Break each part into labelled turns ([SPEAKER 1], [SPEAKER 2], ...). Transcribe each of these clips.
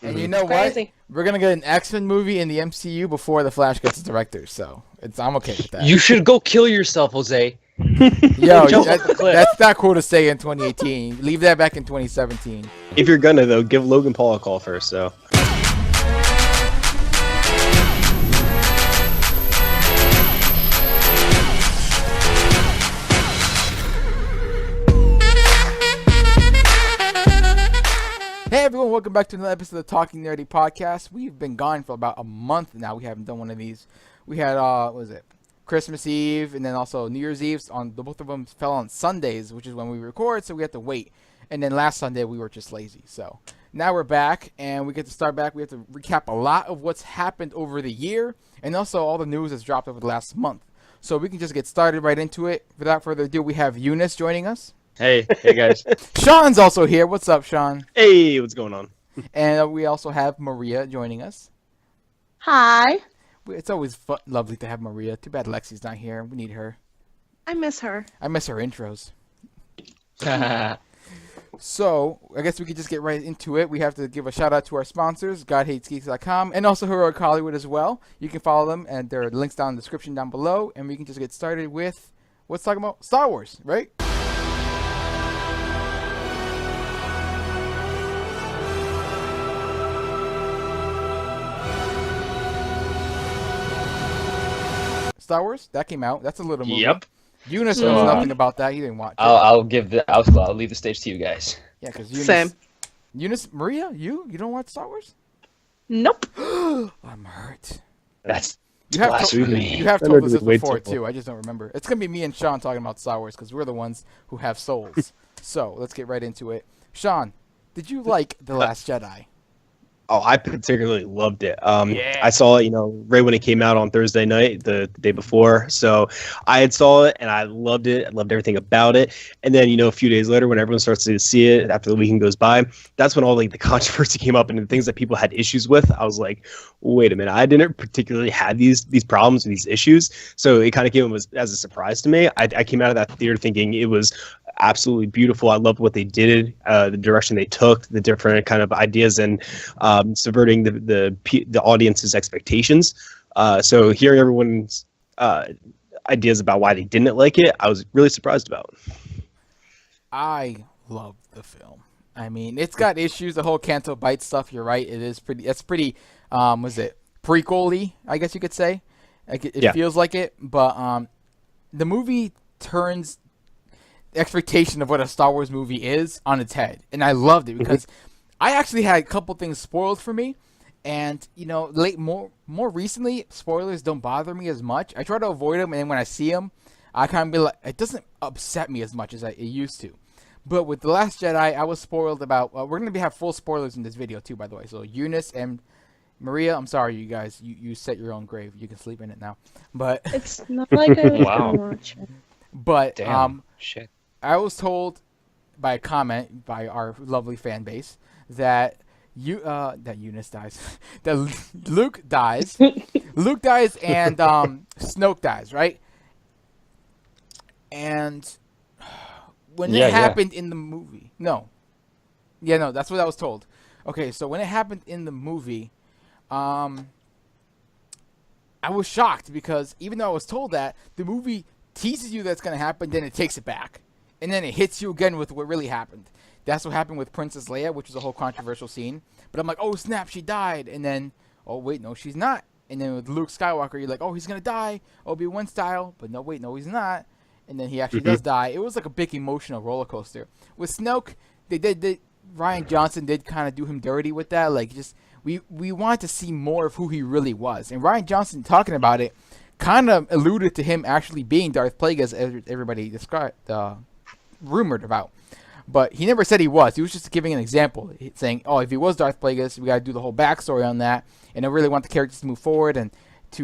[SPEAKER 1] And you know what? We're gonna get an X-Men movie in the MCU before the Flash gets a director, so I'm okay with that.
[SPEAKER 2] You should go kill yourself, Jose.
[SPEAKER 1] Yo, that's not cool to say in 2018. Leave that back in 2017.
[SPEAKER 3] If you're gonna though, give Logan Paul a call first. So.
[SPEAKER 1] Hey everyone, welcome back to another episode of the Talking Nerdy Podcast. We've been gone for about a month now. We haven't done one of these. We had, what was it? Christmas Eve and then also New Year's Eve. Both of them fell on Sundays, which is when we record, so we had to wait. And then last Sunday we were just lazy. So now we're back and we get to start back. We have to recap a lot of what's happened over the year and also all the news that's dropped over the last month. So we can just get started right into it. Without further ado, we have Eunice joining us.
[SPEAKER 2] Hey guys.
[SPEAKER 1] Sean's also here. What's up, Sean?
[SPEAKER 3] Hey, what's going on?
[SPEAKER 1] And we also have Maria joining us.
[SPEAKER 4] Hi.
[SPEAKER 1] It's always lovely to have Maria. Too bad Lexi's not here. We need her.
[SPEAKER 4] I miss her.
[SPEAKER 1] I miss her intros. So, I guess we could just get right into it. We have to give a shout out to our sponsors, GodHatesGeeks.com, and also Heroic Hollywood as well. You can follow them, and there are links down in the description down below. And we can just get started with, what's talking about? Star Wars, right? Star Wars, that came out. That's a little movie.
[SPEAKER 2] Yep.
[SPEAKER 1] Eunice knows nothing about that. He didn't watch it.
[SPEAKER 2] I'll leave the stage to you guys.
[SPEAKER 1] Yeah, because
[SPEAKER 4] Same.
[SPEAKER 1] Eunice, Maria, you don't watch Star Wars?
[SPEAKER 4] Nope.
[SPEAKER 1] I'm hurt.
[SPEAKER 2] That's
[SPEAKER 1] You have
[SPEAKER 2] blasphemy.
[SPEAKER 1] you have told us this before too. I just don't remember. It's gonna be me and Sean talking about Star Wars because we're the ones who have souls. So let's get right into it. Sean, did you like The Last Jedi?
[SPEAKER 3] Oh, I particularly loved it.
[SPEAKER 1] Yeah.
[SPEAKER 3] I saw it, right when it came out on Thursday night, the day before. So I had saw it and I loved it. I loved everything about it. And then, a few days later, when everyone starts to see it after the weekend goes by, that's when all the controversy came up and the things that people had issues with. I was like, wait a minute, I didn't particularly have these problems and these issues. So it kind of came as a surprise to me. I came out of that theater thinking it was absolutely beautiful. I loved what they did, the direction they took, the different kind of ideas, and subverting the audience's expectations. So hearing everyone's ideas about why they didn't like it, I was really surprised about.
[SPEAKER 1] I love the film. I mean, it's got issues. The whole Canto Bight stuff. You're right. It's pretty. Was it prequel-y, I guess you could say. Like it feels like it, but the movie turns the expectation of what a Star Wars movie is on its head, and I loved it because I actually had a couple things spoiled for me, and more recently, spoilers don't bother me as much. I try to avoid them, and then when I see them, I kind of be like, it doesn't upset me as much as it used to. But with The Last Jedi, I was spoiled about. We're gonna have full spoilers in this video too, by the way. So Eunice and Maria, I'm sorry, you guys. You set your own grave. You can sleep in it now. But
[SPEAKER 4] It's not like I was
[SPEAKER 2] Wow.
[SPEAKER 4] gonna watch it.
[SPEAKER 1] but
[SPEAKER 2] Damn. Shit.
[SPEAKER 1] I was told by a comment by our lovely fan base that that Eunice dies, that Luke dies, Luke dies, and Snoke dies, right? And when it happened in the movie, that's what I was told. Okay, so when it happened in the movie, I was shocked because even though I was told that, the movie teases you that's going to happen, then it takes it back. And then it hits you again with what really happened. That's what happened with Princess Leia, which was a whole controversial scene. But I'm like, oh, snap, she died. And then, oh, wait, no, she's not. And then with Luke Skywalker, you're like, oh, he's going to die, Obi-Wan style. But no, wait, no, he's not. And then he actually does die. It was like a big emotional roller coaster. With Snoke, Rian Johnson did kind of do him dirty with that. Like, just we wanted to see more of who he really was. And Rian Johnson talking about it kind of alluded to him actually being Darth Plagueis, as everybody described, rumored about. But he never said he was. He was just giving an example, saying, oh, if he was Darth Plagueis, we got to do the whole backstory on that. And I really want the characters to move forward. And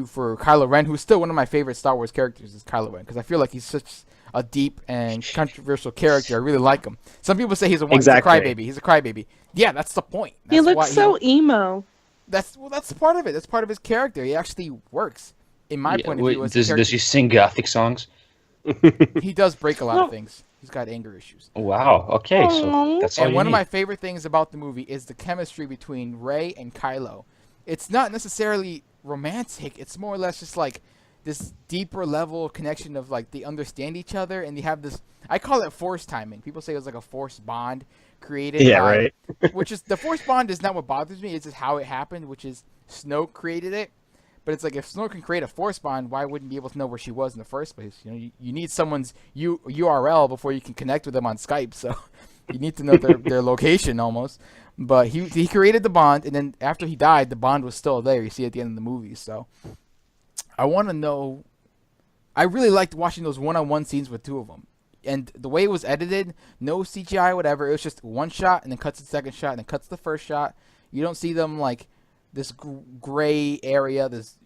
[SPEAKER 1] for Kylo Ren, who's still one of my favorite Star Wars characters, is Kylo Ren. Because I feel like he's such a deep and controversial character. I really like him. Some people say he's a crybaby. He's a crybaby. Yeah, that's the point.
[SPEAKER 4] He looks so emo.
[SPEAKER 1] That's part of it. That's part of his character. He actually works, in my point of view.
[SPEAKER 2] Does he sing Gothic songs?
[SPEAKER 1] He does break a lot of things. He's got anger issues.
[SPEAKER 2] Wow. Okay, so
[SPEAKER 4] Aw.
[SPEAKER 2] that's all
[SPEAKER 1] And
[SPEAKER 2] you
[SPEAKER 1] one of
[SPEAKER 2] need.
[SPEAKER 1] my favorite things about the movie is the chemistry between Rey and Kylo. It's not necessarily romantic. It's more or less just like this deeper level of connection of like they understand each other and they have this. I call it force timing. People say it was like a force bond created
[SPEAKER 3] Yeah,
[SPEAKER 1] by,
[SPEAKER 3] right.
[SPEAKER 1] which is the force bond is not what bothers me. It's just how it happened, which is Snoke created it. But it's like if Snoke can create a force bond, why wouldn't he be able to know where she was in the first place? You know, you need someone's URL before you can connect with them on Skype. So you need to know their location almost. But he created the bond, and then after he died, the bond was still there. You see at the end of the movie. So I want to know. I really liked watching those one-on-one scenes with two of them. And the way it was edited, no CGI, whatever. It was just one shot, and then cuts to the second shot, and then cuts to the first shot. You don't see them like this gray area, this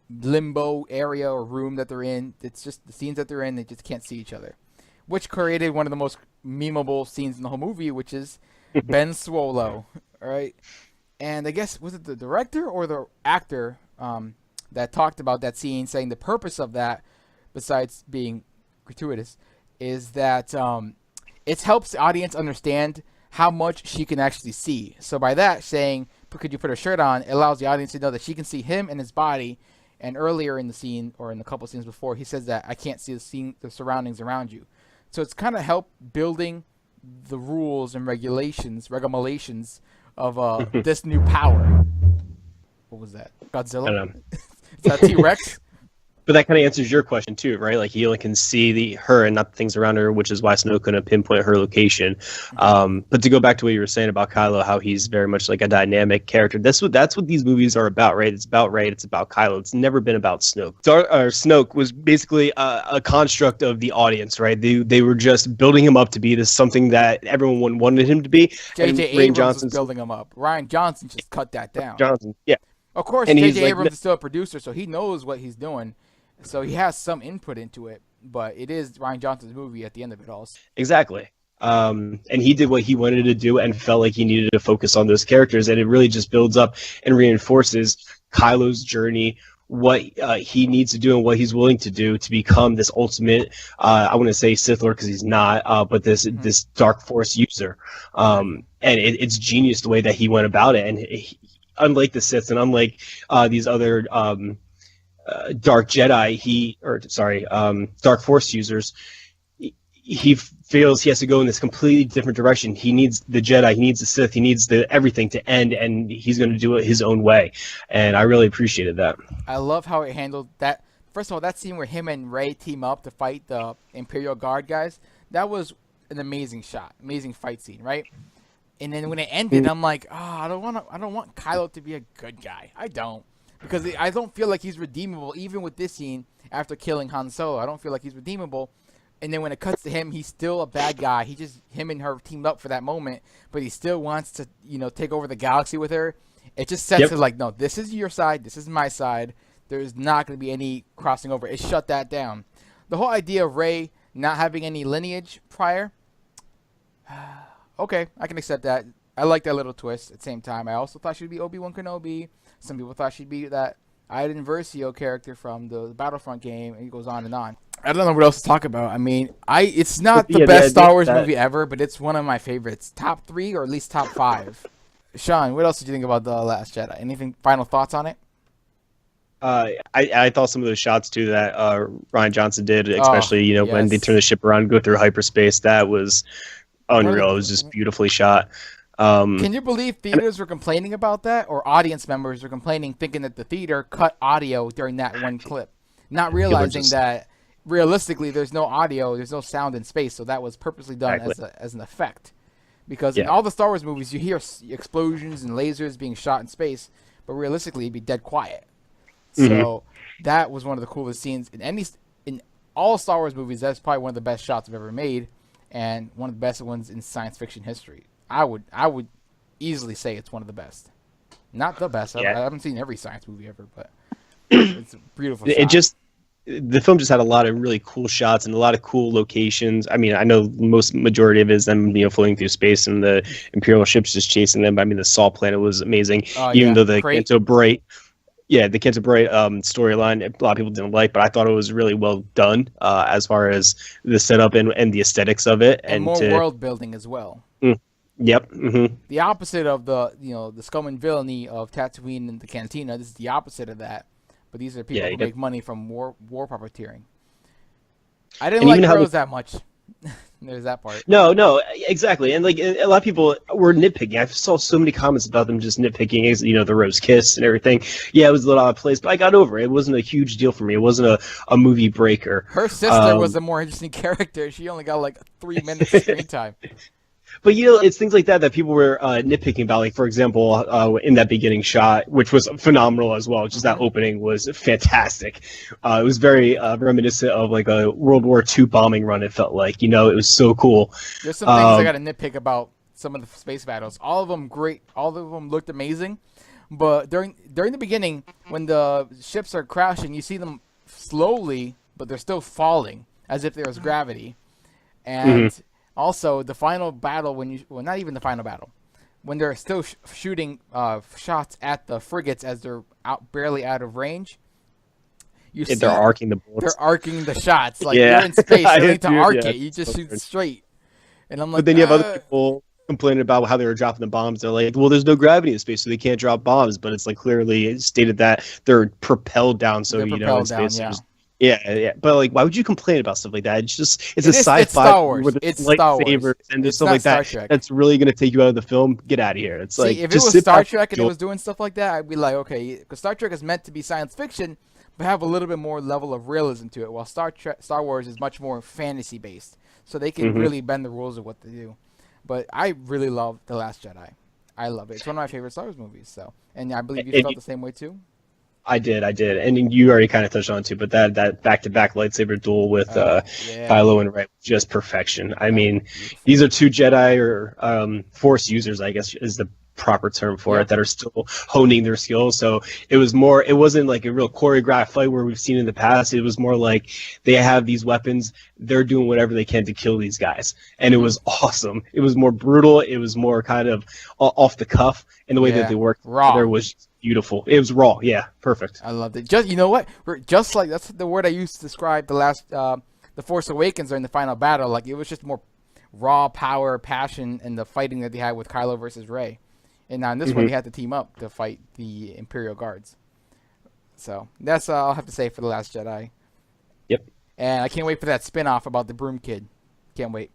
[SPEAKER 1] limbo area or room that they're in. It's just the scenes that they're in. They just can't see each other, which created one of the most memeable scenes in the whole movie, which is Ben Swallow, right? And I guess was it the director or the actor that talked about that scene, saying the purpose of that, besides being gratuitous, is that it helps the audience understand how much she can actually see. So by that, saying, could you put her shirt on, it allows the audience to know that she can see him and his body. And earlier in the scene, or in the couple scenes before, he says that I can't see the surroundings around you. So it's kind of helped building the rules and regulations of this new power. What was that? Godzilla?
[SPEAKER 3] I don't know.
[SPEAKER 1] Is that T-Rex?
[SPEAKER 3] But that kind of answers your question too, right? Like he only can see her and not the things around her, which is why Snow couldn't pinpoint her location. But to go back to what you were saying about Kylo, how he's very much like a dynamic character. That's what these movies are about, right? It's about Rey. It's about Kylo. It's never been about Snoke. Snoke was basically a construct of the audience, right? They were just building him up to be this something that everyone wanted him to be.
[SPEAKER 1] J.J. Abrams was building him up. Rian Johnson just cut that down.
[SPEAKER 3] Yeah.
[SPEAKER 1] Of course,
[SPEAKER 3] And
[SPEAKER 1] J.J.
[SPEAKER 3] like,
[SPEAKER 1] Abrams is still a producer, so he knows what he's doing. So he has some input into it, but it is Rian Johnson's movie at the end of it all.
[SPEAKER 3] Exactly. And he did what he wanted to do and felt like he needed to focus on those characters. And it really just builds up and reinforces Kylo's journey, what he needs to do and what he's willing to do to become this ultimate, I want to say Sith Lord because he's not, but this Dark Force user. And it's genius the way that he went about it. And unlike the Sith and unlike these other Dark Jedi, Dark Force users, he feels he has to go in this completely different direction. He needs the Jedi, he needs the Sith, he needs everything to end, and he's going to do it his own way. And I really appreciated that.
[SPEAKER 1] I love how it handled that. First of all, that scene where him and Rey team up to fight the Imperial Guard guys, that was an amazing shot, amazing fight scene, right? And then when it ended, I'm like, I don't want Kylo to be a good guy. I don't. Because I don't feel like he's redeemable, even with this scene, after killing Han Solo. I don't feel like he's redeemable. And then when it cuts to him, he's still a bad guy. Him and her teamed up for that moment, but he still wants to, take over the galaxy with her. It just sets it like, no, this is your side, this is my side. There's not going to be any crossing over. It shut that down. The whole idea of Rey not having any lineage prior, okay, I can accept that. I like that little twist at the same time. I also thought she'd be Obi-Wan Kenobi. Some people thought she'd be that Iden Versio character from the Battlefront game, and he goes on and on. I don't know what else to talk about. I mean, it's not the best Star Wars movie ever, but it's one of my favorites. Top 3 or at least top 5. Sean, what else did you think about The Last Jedi? Anything final thoughts on it?
[SPEAKER 3] I thought some of those shots too that Rian Johnson did, especially when they turn the ship around and go through hyperspace, that was unreal. It was just beautifully shot.
[SPEAKER 1] Can you believe theaters were complaining about that, or audience members were complaining, thinking that the theater cut audio during that one clip, not realizing that realistically there's no audio, there's no sound in space, so that was purposely done as an effect. Because in all the Star Wars movies, you hear explosions and lasers being shot in space, but realistically it'd be dead quiet. So that was one of the coolest scenes in all Star Wars movies. That's probably one of the best shots I've ever made, and one of the best ones in science fiction history. I would easily say it's one of the best. Not the best. I haven't seen every science movie ever, but it's a beautiful shot.
[SPEAKER 3] The film just had a lot of really cool shots and a lot of cool locations. I mean, I know majority of it is them, floating through space and the Imperial ships just chasing them. But I mean, the Saw planet was amazing, even though the Canto Bright. Yeah, the Canterbury storyline, a lot of people didn't like, but I thought it was really well done as far as the setup and the aesthetics of it.
[SPEAKER 1] And more world building as well.
[SPEAKER 3] Yep. Mm-hmm.
[SPEAKER 1] The opposite of the scum and villainy of Tatooine and the Cantina. This is the opposite of that. But these are people who make money from war puppeteering. I didn't like Rose that much. There's that part.
[SPEAKER 3] No, exactly. And like a lot of people were nitpicking. I saw so many comments about them just nitpicking, the Rose kiss and everything. Yeah, it was a little out of place, but I got over it. It wasn't a huge deal for me. It wasn't a movie breaker.
[SPEAKER 1] Her sister was a more interesting character. She only got like 3 minutes of screen time.
[SPEAKER 3] But it's things like that people were nitpicking about. Like, for example, in that beginning shot, which was phenomenal as well. Just that opening was fantastic. It was very reminiscent of like a World War II bombing run. It felt like, it was so cool.
[SPEAKER 1] There's some things I got to nitpick about some of the space battles. All of them great. All of them looked amazing. But during the beginning, when the ships are crashing, you see them slowly, but they're still falling as if there was gravity. And also, the final battle, not even the final battle, when they're still shooting shots at the frigates as they're barely out of range,
[SPEAKER 3] they're arcing the bullets.
[SPEAKER 1] They're arcing the shots. Like, you're in space, you need to arc it. You just shoot straight. And I'm like,
[SPEAKER 3] but then you have other people complaining about how they were dropping the bombs. They're like, well, there's no gravity in space, so they can't drop bombs. But it's like clearly stated that they're propelled down, so in space.
[SPEAKER 1] Down,
[SPEAKER 3] yeah. But like, why would you complain about stuff like that? It's a sci-fi
[SPEAKER 1] it's Star Wars.
[SPEAKER 3] with
[SPEAKER 1] it's
[SPEAKER 3] lightsabers and there's stuff like that. That's really going to take you out of the film. Get out of here. It's like,
[SPEAKER 1] if it was Star Trek and it was doing stuff like that, I'd be like, okay, because Star Trek is meant to be science fiction, but have a little bit more level of realism to it. While Star Wars is much more fantasy based, so they can really bend the rules of what they do. But I really love The Last Jedi. I love it. It's one of my favorite Star Wars movies. So, and I believe you felt the same way too.
[SPEAKER 3] I did, and you already kind of touched on it too. But that back-to-back lightsaber duel with Kylo and Rey, just perfection. I mean, these are two Jedi or Force users, I guess is the proper term for it, that are still honing their skills. So it wasn't like a real choreographed fight where we've seen in the past. It was more like they have these weapons, they're doing whatever they can to kill these guys, and it was awesome. It was more brutal. It was more kind of off the cuff, and the way that they worked there was beautiful. It was raw. Yeah, perfect.
[SPEAKER 1] I loved it. Just just like that's the word I used to describe the Force Awakens during the final battle. Like, it was just more raw power, passion, and the fighting that they had with Kylo versus Rey. And now in this one, they had to team up to fight the Imperial Guards. So that's all I'll have to say for The Last Jedi.
[SPEAKER 3] Yep.
[SPEAKER 1] And I can't wait for that spin-off about the Broom Kid. Can't wait.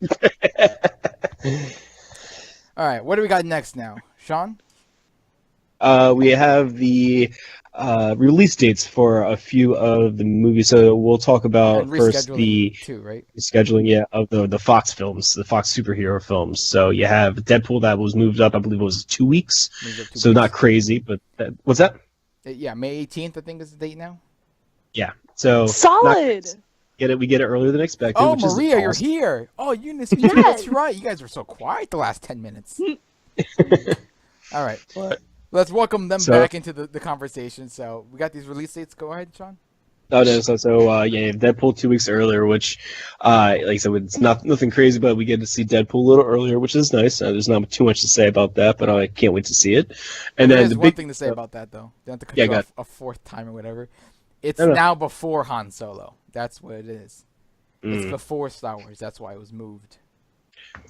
[SPEAKER 1] All right, what do we got next now? Sean?
[SPEAKER 3] We have the release dates for a few of the movies. So we'll talk about first the scheduling, of the Fox films, the Fox superhero films. So you have Deadpool that was moved up, I believe it was 2 weeks. So not crazy, but what's that?
[SPEAKER 1] Yeah, May 18th, I think is the date now.
[SPEAKER 3] Yeah. So
[SPEAKER 4] solid.
[SPEAKER 3] We get it earlier than expected.
[SPEAKER 1] Oh, Maria, you're here. Oh, Eunice, me too. That's right. You guys were so quiet the last 10 minutes. All right. Let's welcome them back into the conversation. So we got these release dates. Go ahead, Sean.
[SPEAKER 3] Oh, no, Deadpool 2 weeks earlier, which, like I said, it's nothing crazy, but we get to see Deadpool a little earlier, which is nice. There's not too much to say about that, but I can't wait to see it. And then
[SPEAKER 1] there's one thing to say about that, though. They have to cut you off a fourth time or whatever. It's now before Han Solo. That's what it is. It's before Star Wars. That's why it was moved.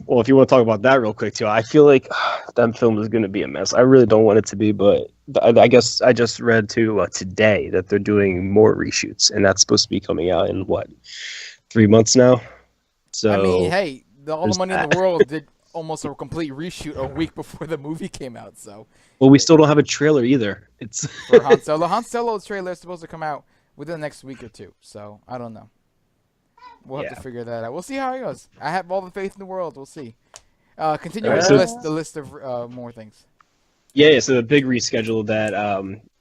[SPEAKER 3] Well, if you want to talk about that real quick, too, I feel like that film is going to be a mess. I really don't want it to be, but I guess I just read, today that they're doing more reshoots, and that's supposed to be coming out in, 3 months now? So
[SPEAKER 1] I mean, hey, all the money in the world did almost a complete reshoot a week before the movie came out, so...
[SPEAKER 3] Well, we still don't have a trailer either. It's
[SPEAKER 1] for Han Solo. Han Solo's trailer is supposed to come out within the next week or two, so I don't know. We'll have to figure that out. We'll see how it goes. I have all the faith in the world. We'll see. Continue with the list of more things.
[SPEAKER 3] Yeah, so the big reschedule that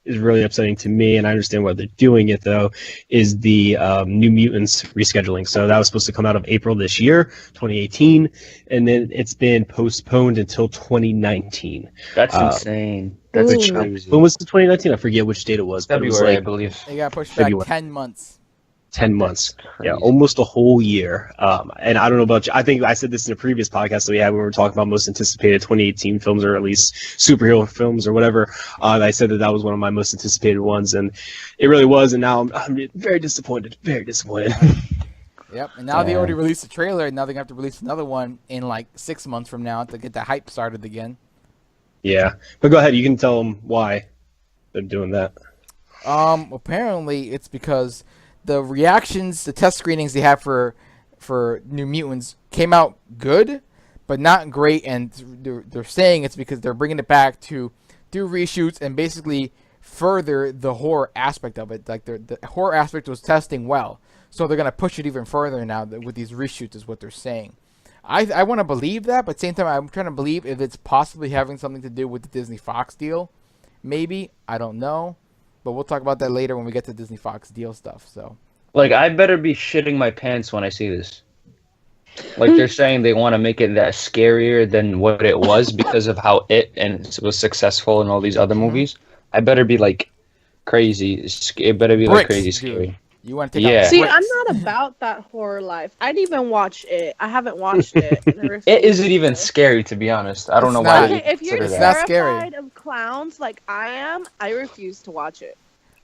[SPEAKER 3] is really upsetting to me, and I understand why they're doing it, though, is the New Mutants rescheduling. So that was supposed to come out of April this year, 2018, and then it's been postponed until 2019.
[SPEAKER 2] That's insane. That's crazy.
[SPEAKER 3] When was the 2019? I forget which date it was.
[SPEAKER 2] February,
[SPEAKER 3] but it was
[SPEAKER 2] I believe.
[SPEAKER 1] They got pushed back 10 months.
[SPEAKER 3] 10 months.
[SPEAKER 2] Crazy.
[SPEAKER 3] Yeah, almost a whole year. And I don't know about you. I think I said this in a previous podcast that we had when we were talking about most anticipated 2018 films, or at least superhero films or whatever. I said that was one of my most anticipated ones, and it really was. And now I'm very disappointed. Very disappointed.
[SPEAKER 1] Yep, and now they already released a trailer, and now they're going to have to release another one in like 6 months from now to get the hype started again.
[SPEAKER 3] Yeah, but go ahead. You can tell them why they're doing that.
[SPEAKER 1] Apparently it's because the reactions, the test screenings they have for New Mutants came out good, but not great, and they're saying it's because they're bringing it back to do reshoots and basically further the horror aspect of it. Like the horror aspect was testing well, so they're gonna push it even further now with these reshoots, is what they're saying. I want to believe that, but at the same time I'm trying to believe if it's possibly having something to do with the Disney Fox deal. Maybe, I don't know. But we'll talk about that later when we get to Disney Fox deal stuff. So,
[SPEAKER 2] Like, I better be shitting my pants when I see this. Like, they're saying they want to make it that scarier than what it was because of how it was successful in all these other movies. I better be like crazy. It better be like crazy scary.
[SPEAKER 1] Dude. You want to take out
[SPEAKER 4] See,
[SPEAKER 1] bricks.
[SPEAKER 4] I'm not about that horror life. I'd even watch it. I haven't watched it.
[SPEAKER 2] It isn't even scary, to be honest. I don't know why.
[SPEAKER 4] Okay, if you're
[SPEAKER 1] It's not
[SPEAKER 4] terrified
[SPEAKER 1] scary.
[SPEAKER 4] of clowns like I am, I refuse to watch it.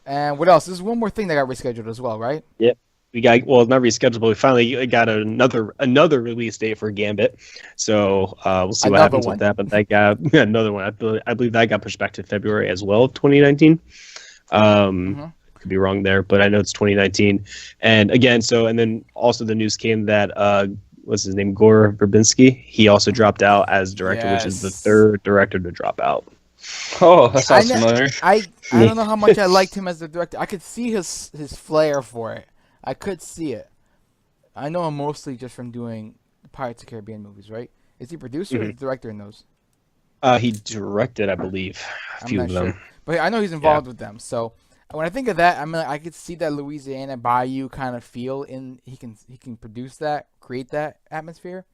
[SPEAKER 1] And what else? There's one more thing that got rescheduled as well, right?
[SPEAKER 3] We got, well, not rescheduled, but we finally got another release date for Gambit. So we'll see what
[SPEAKER 1] Another
[SPEAKER 3] happens
[SPEAKER 1] one.
[SPEAKER 3] with that. But that got another one. I believe that got pushed back to February as well of 2019. Could be wrong there, but I know it's 2019. And again, and then also the news came that what's his name, Gore Verbinski, he also dropped out as director, which is the third director to drop out.
[SPEAKER 2] Oh, that sounds familiar.
[SPEAKER 1] I don't know how much I liked him as the director. I could see his flair for it. I could see it. I know him mostly just from doing the Pirates of the Caribbean movies, right? Is he producer or the director in those?
[SPEAKER 3] He directed, I believe, a few
[SPEAKER 1] I'm
[SPEAKER 3] of
[SPEAKER 1] not
[SPEAKER 3] them.
[SPEAKER 1] sure. But I know he's involved with them. So when I think of that, I could see that Louisiana Bayou kind of feel in. He can produce that, create that atmosphere.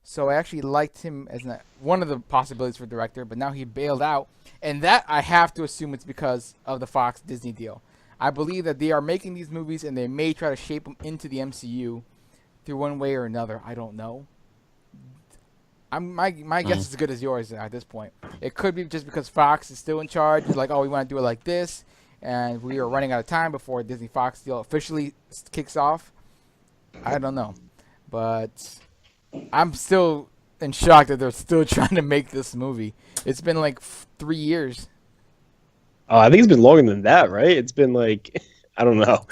[SPEAKER 1] So I actually liked him as one of the possibilities for director, but now he bailed out. And that I have to assume it's because of the Fox Disney deal. I believe that they are making these movies and they may try to shape them into the MCU through one way or another. I don't know. My guess is as good as yours at this point. It could be just because Fox is still in charge. It's like, oh, we want to do it like this. And we are running out of time before Disney Fox deal officially kicks off. I don't know. But I'm still in shock that they're still trying to make this movie. It's been like 3 years.
[SPEAKER 3] Oh, I think it's been longer than that, right? It's been like, I don't know.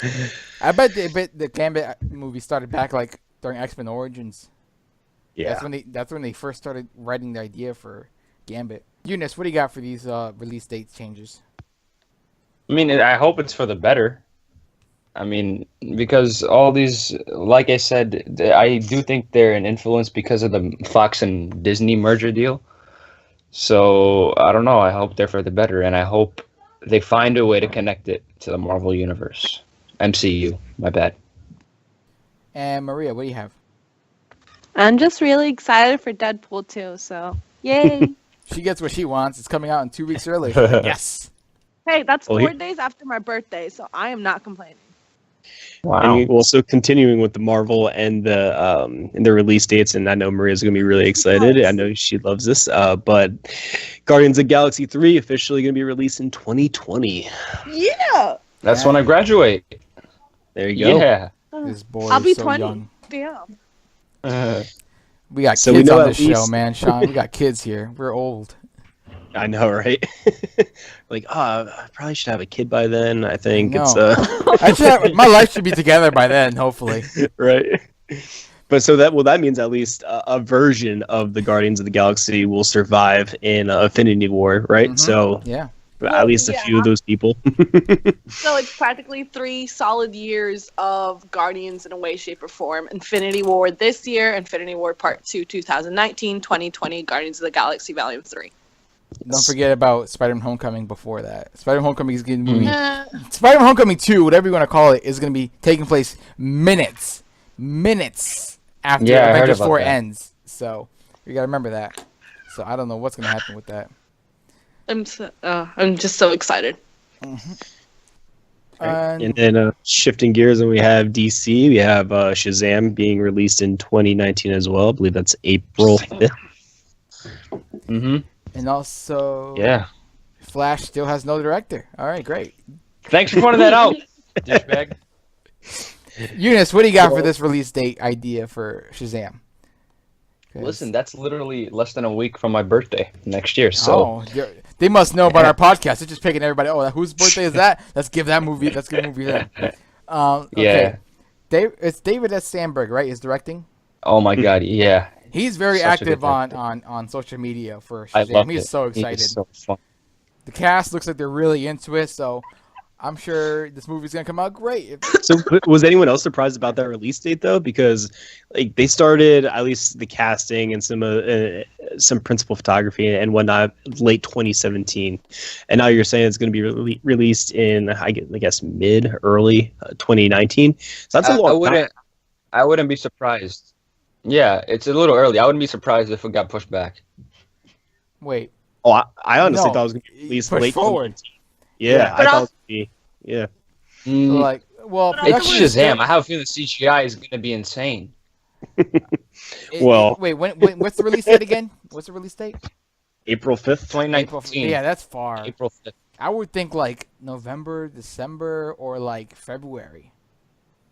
[SPEAKER 1] I bet the Gambit movie started back like during X-Men Origins.
[SPEAKER 3] Yeah.
[SPEAKER 1] That's when they first started writing the idea for Gambit. Eunice, what do you got for these release date changes?
[SPEAKER 2] I mean, I hope it's for the better. I mean, because all these, like I said, I do think they're an influence because of the Fox and Disney merger deal. So, I don't know. I hope they're for the better, and I hope they find a way to connect it to the Marvel Universe. MCU, my bad.
[SPEAKER 1] And Maria, what do you have?
[SPEAKER 4] I'm just really excited for Deadpool 2, so yay.
[SPEAKER 1] She gets what she wants. It's coming out in 2 weeks early. Yes.
[SPEAKER 4] Hey, that's
[SPEAKER 3] Well,
[SPEAKER 4] 4 days after my birthday, so I am not complaining.
[SPEAKER 2] Wow.
[SPEAKER 3] And also continuing with the Marvel and the release dates, and I know Maria's gonna be really excited.
[SPEAKER 4] Yes.
[SPEAKER 3] I know she loves this. But Guardians of the Galaxy 3 officially gonna be released in 2020.
[SPEAKER 4] Yeah.
[SPEAKER 2] That's when I graduate.
[SPEAKER 3] There you go.
[SPEAKER 2] Yeah.
[SPEAKER 1] This boy
[SPEAKER 4] I'll be
[SPEAKER 1] is so
[SPEAKER 4] 20.
[SPEAKER 1] young.
[SPEAKER 4] Yeah.
[SPEAKER 1] We got
[SPEAKER 3] So we
[SPEAKER 1] kids
[SPEAKER 3] know
[SPEAKER 1] on
[SPEAKER 3] at
[SPEAKER 1] this show,
[SPEAKER 3] least-
[SPEAKER 1] man. Sean, we got kids here. We're old.
[SPEAKER 3] I know, right? Like, I probably should have a kid by then. I think
[SPEAKER 1] No.
[SPEAKER 3] it's
[SPEAKER 1] My life should be together by then, hopefully.
[SPEAKER 3] right. But so that means at least a version of the Guardians of the Galaxy will survive in Infinity War, right?
[SPEAKER 1] Mhm.
[SPEAKER 3] So
[SPEAKER 1] Yeah.
[SPEAKER 3] at least a few of those people.
[SPEAKER 4] So it's practically 3 solid years of Guardians in a way, shape, or form. Infinity War this year, Infinity War Part 2, 2019, 2020, Guardians of the Galaxy Volume 3.
[SPEAKER 1] Don't forget about Spider-Man Homecoming before that. Spider-Man Homecoming is going to be... Spider-Man Homecoming 2, whatever you want to call it, is going to be taking place minutes after
[SPEAKER 2] Yeah, I heard
[SPEAKER 1] Avengers
[SPEAKER 2] about
[SPEAKER 1] 4
[SPEAKER 2] that.
[SPEAKER 1] ends. So you got to remember that. So I don't know what's going to happen with that.
[SPEAKER 4] I'm just so excited.
[SPEAKER 3] And then shifting gears, and we have DC. We have Shazam being released in 2019 as well. I believe that's April 5th.
[SPEAKER 2] Mm-hmm.
[SPEAKER 1] And also,
[SPEAKER 2] Yeah.
[SPEAKER 1] Flash still has no director. All right, great.
[SPEAKER 2] Thanks for pointing that out, douchebag.
[SPEAKER 1] Eunice, what do you got for this release date idea for Shazam? 'Cause-
[SPEAKER 2] Listen, that's literally less than a week from my birthday next year. So
[SPEAKER 1] they must know about our podcast. They're just picking everybody. Oh, whose birthday is that? Let's give that movie. Let's give a movie then. Okay.
[SPEAKER 2] yeah.
[SPEAKER 1] It's David S. Sandberg, right? Is directing.
[SPEAKER 2] Oh my God, yeah.
[SPEAKER 1] He's very
[SPEAKER 2] Such a
[SPEAKER 1] active
[SPEAKER 2] good director.
[SPEAKER 1] on social media for
[SPEAKER 2] I
[SPEAKER 1] Shazam.
[SPEAKER 2] love
[SPEAKER 1] He's
[SPEAKER 2] it.
[SPEAKER 1] so
[SPEAKER 2] He
[SPEAKER 1] excited.
[SPEAKER 2] is so fun.
[SPEAKER 1] The cast looks like they're really into it, so I'm sure this movie's gonna come out great.
[SPEAKER 3] So, was anyone else surprised about that release date though? Because like they started at least the casting and some principal photography and whatnot late 2017, and now you're saying it's going to be released in I guess mid early 2019. So that's a long time.
[SPEAKER 2] I wouldn't be surprised. Yeah, it's a little early. I wouldn't be surprised if it got pushed back.
[SPEAKER 1] Wait,
[SPEAKER 3] Oh, I honestly
[SPEAKER 1] No,
[SPEAKER 3] thought it was going to be released
[SPEAKER 1] push
[SPEAKER 3] late
[SPEAKER 1] forward.
[SPEAKER 3] 2019. Yeah,
[SPEAKER 4] But
[SPEAKER 3] I thought it was going to be. Yeah.
[SPEAKER 1] like, well,
[SPEAKER 4] But
[SPEAKER 2] It's
[SPEAKER 1] production is
[SPEAKER 2] Shazam.
[SPEAKER 1] still-
[SPEAKER 2] I have a feeling the CGI is going to be insane.
[SPEAKER 3] Well-
[SPEAKER 1] wait, what's the release date again? What's the release date?
[SPEAKER 3] April 5th.
[SPEAKER 2] 2019.
[SPEAKER 1] Yeah, that's far.
[SPEAKER 2] April 5th.
[SPEAKER 1] I would think like November, December, or like February.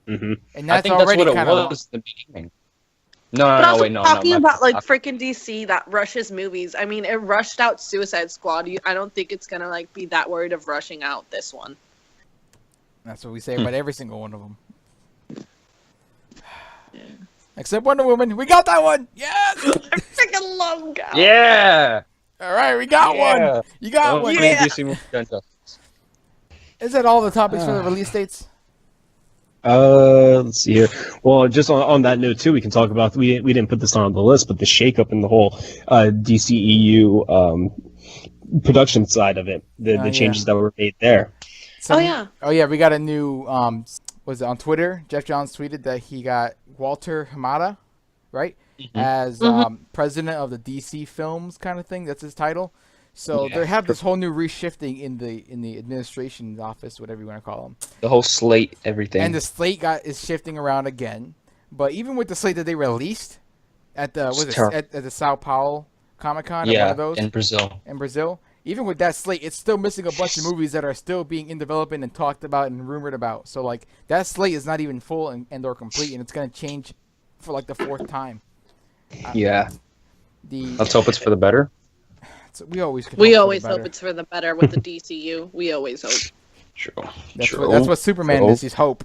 [SPEAKER 3] Mm-hmm.
[SPEAKER 1] And
[SPEAKER 2] I
[SPEAKER 1] that's
[SPEAKER 2] think that's
[SPEAKER 1] already
[SPEAKER 2] what it
[SPEAKER 1] kind of
[SPEAKER 2] was in the beginning. No,
[SPEAKER 4] But also
[SPEAKER 2] wait, no.
[SPEAKER 4] talking
[SPEAKER 2] no,
[SPEAKER 4] about like
[SPEAKER 2] my-
[SPEAKER 4] freaking DC that rushes movies. I mean, it rushed out Suicide Squad. I don't think it's gonna like be that worried of rushing out this one.
[SPEAKER 1] That's what we say about every single one of them. Except Wonder Woman. We got that one. Yes.
[SPEAKER 4] I freaking love Gal.
[SPEAKER 2] Yeah.
[SPEAKER 1] All right, we got
[SPEAKER 2] Yeah.
[SPEAKER 1] one. You got
[SPEAKER 2] Don't
[SPEAKER 1] one.
[SPEAKER 2] make DC movies done justice.
[SPEAKER 1] Is that all the topics for the release dates?
[SPEAKER 3] Let's see here. Well, just on that note too, we can talk about we didn't put this on the list, but the shakeup in the whole DCEU production side of it, the changes that were made there.
[SPEAKER 1] Some-
[SPEAKER 4] Oh, yeah.
[SPEAKER 1] We got a new. Was it on Twitter? Jeff Johns tweeted that he got Walter Hamada, right, as president of the DC Films kind of thing. That's his title. So
[SPEAKER 2] Yeah.
[SPEAKER 1] they have this whole new reshifting in the administration's office, whatever you want to call them.
[SPEAKER 2] The whole slate, everything.
[SPEAKER 1] And the slate is shifting around again. But even with the slate that they released at the at the Sao Paulo Comic Con, one of those
[SPEAKER 2] in Brazil.
[SPEAKER 1] even with that slate, it's still missing a bunch of movies that are still being in development and talked about and rumored about. So like that slate is not even full and or complete, and it's gonna change for like the fourth time.
[SPEAKER 2] Yeah.
[SPEAKER 1] The
[SPEAKER 2] Let's hope it's for the better.
[SPEAKER 1] we always can
[SPEAKER 4] We
[SPEAKER 1] hope for
[SPEAKER 4] always
[SPEAKER 1] the
[SPEAKER 4] hope
[SPEAKER 1] better.
[SPEAKER 4] it's for the better with the DCU. We always hope.
[SPEAKER 2] True.
[SPEAKER 1] That's what Superman is. He's hope.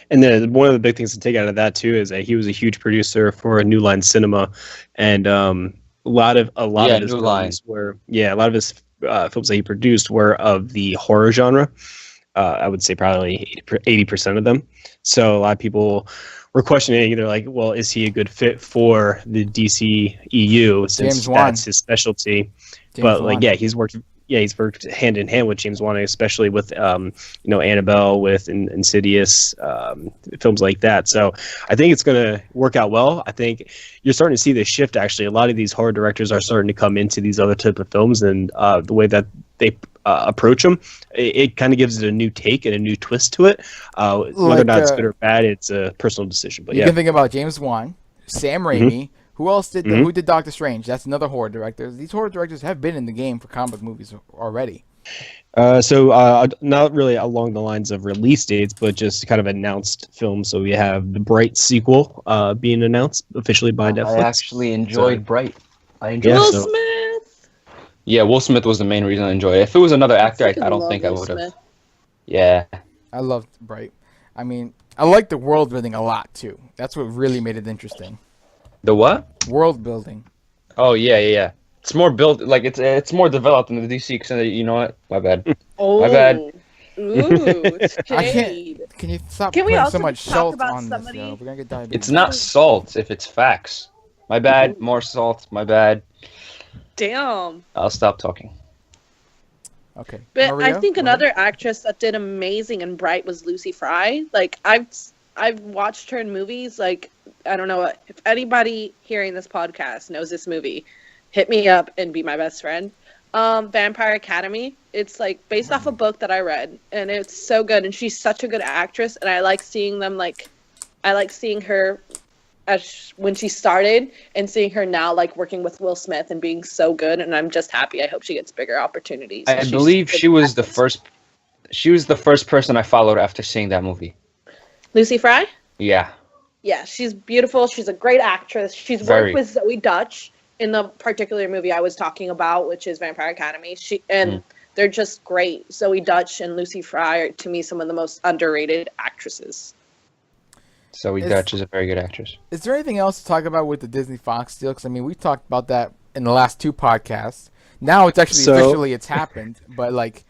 [SPEAKER 3] And then one of the big things to take out of that too is that he was a huge producer for New Line Cinema, and a lot of his
[SPEAKER 2] New Line.
[SPEAKER 3] films were a lot of his films that he produced were of the horror genre. I would say probably 80% of them. So a lot of people were questioning. They're like, "Well, is he a good fit for the DCEU since
[SPEAKER 1] James Wan.
[SPEAKER 3] that's his specialty?"
[SPEAKER 1] James
[SPEAKER 3] But
[SPEAKER 1] Wan.
[SPEAKER 3] like, he's worked hand in hand with James Wan, especially with Annabelle, with Insidious, films like that. So I think it's going to work out well. I think you're starting to see the shift. Actually, a lot of these horror directors are starting to come into these other type of films, and the way that they approach them, it kind of gives it a new take and a new twist to it. Whether or not it's good or bad, it's a personal decision. But
[SPEAKER 1] You can think about James Wan, Sam Raimi. Who else did who did Doctor Strange? That's another horror director. These horror directors have been in the game for comic movies already.
[SPEAKER 3] So not really along the lines of release dates, but just kind of announced films. So we have the Bright sequel being announced officially by Netflix.
[SPEAKER 2] I actually enjoyed Bright. I enjoyed
[SPEAKER 3] Yeah,
[SPEAKER 4] Will
[SPEAKER 3] so-
[SPEAKER 4] Smith.
[SPEAKER 2] Yeah, Will Smith was the main reason I enjoyed it. If it was another actor, I don't
[SPEAKER 4] love
[SPEAKER 2] think I
[SPEAKER 4] Will
[SPEAKER 2] would have.
[SPEAKER 4] Smith.
[SPEAKER 2] Yeah.
[SPEAKER 1] I loved Bright. I mean, I like the world building a lot too. That's what really made it interesting.
[SPEAKER 2] The what?
[SPEAKER 1] World building.
[SPEAKER 2] Oh yeah. It's more built, like it's more developed in the DC. Because you know what? My bad.
[SPEAKER 4] Oh.
[SPEAKER 2] My bad.
[SPEAKER 4] Ooh,
[SPEAKER 1] I
[SPEAKER 4] shade.
[SPEAKER 1] Can you stop
[SPEAKER 4] Can we
[SPEAKER 1] putting
[SPEAKER 4] also
[SPEAKER 1] so much
[SPEAKER 4] talk
[SPEAKER 1] salt
[SPEAKER 4] about
[SPEAKER 1] on
[SPEAKER 4] somebody-
[SPEAKER 1] this? Yo? We're gonna get diabetes.
[SPEAKER 2] It's not salt if it's facts. My bad. More salt. My bad.
[SPEAKER 4] Damn.
[SPEAKER 2] I'll stop talking.
[SPEAKER 1] Okay.
[SPEAKER 4] But
[SPEAKER 1] Maria,
[SPEAKER 4] I think
[SPEAKER 1] go ahead.
[SPEAKER 4] another actress that did amazing and Bright was Lucy Fry. Like I've watched her in movies. Like I don't know if anybody hearing this podcast knows this movie, hit me up and be my best friend. Vampire Academy. It's like based off a book that I read, and it's so good. And she's such a good actress, and I like seeing them. Like, I like seeing her when she started, and seeing her now, like working with Will Smith and being so good. And I'm just happy. I hope she gets bigger opportunities.
[SPEAKER 2] I believe she was the first. She was the first person I followed after seeing that movie.
[SPEAKER 4] Lucy Fry.
[SPEAKER 2] Yeah.
[SPEAKER 4] Yeah, she's beautiful. She's a great actress. She's worked with Zoe Dutch in the particular movie I was talking about, which is Vampire Academy. They're just great. Zoe Dutch and Lucy Fry are, to me, some of the most underrated actresses.
[SPEAKER 2] Zoe Dutch is a very good actress.
[SPEAKER 1] Is there anything else to talk about with the Disney Fox deal? Because, I mean, we talked about that in the last 2 podcasts. Now it's actually officially it's happened, but, like,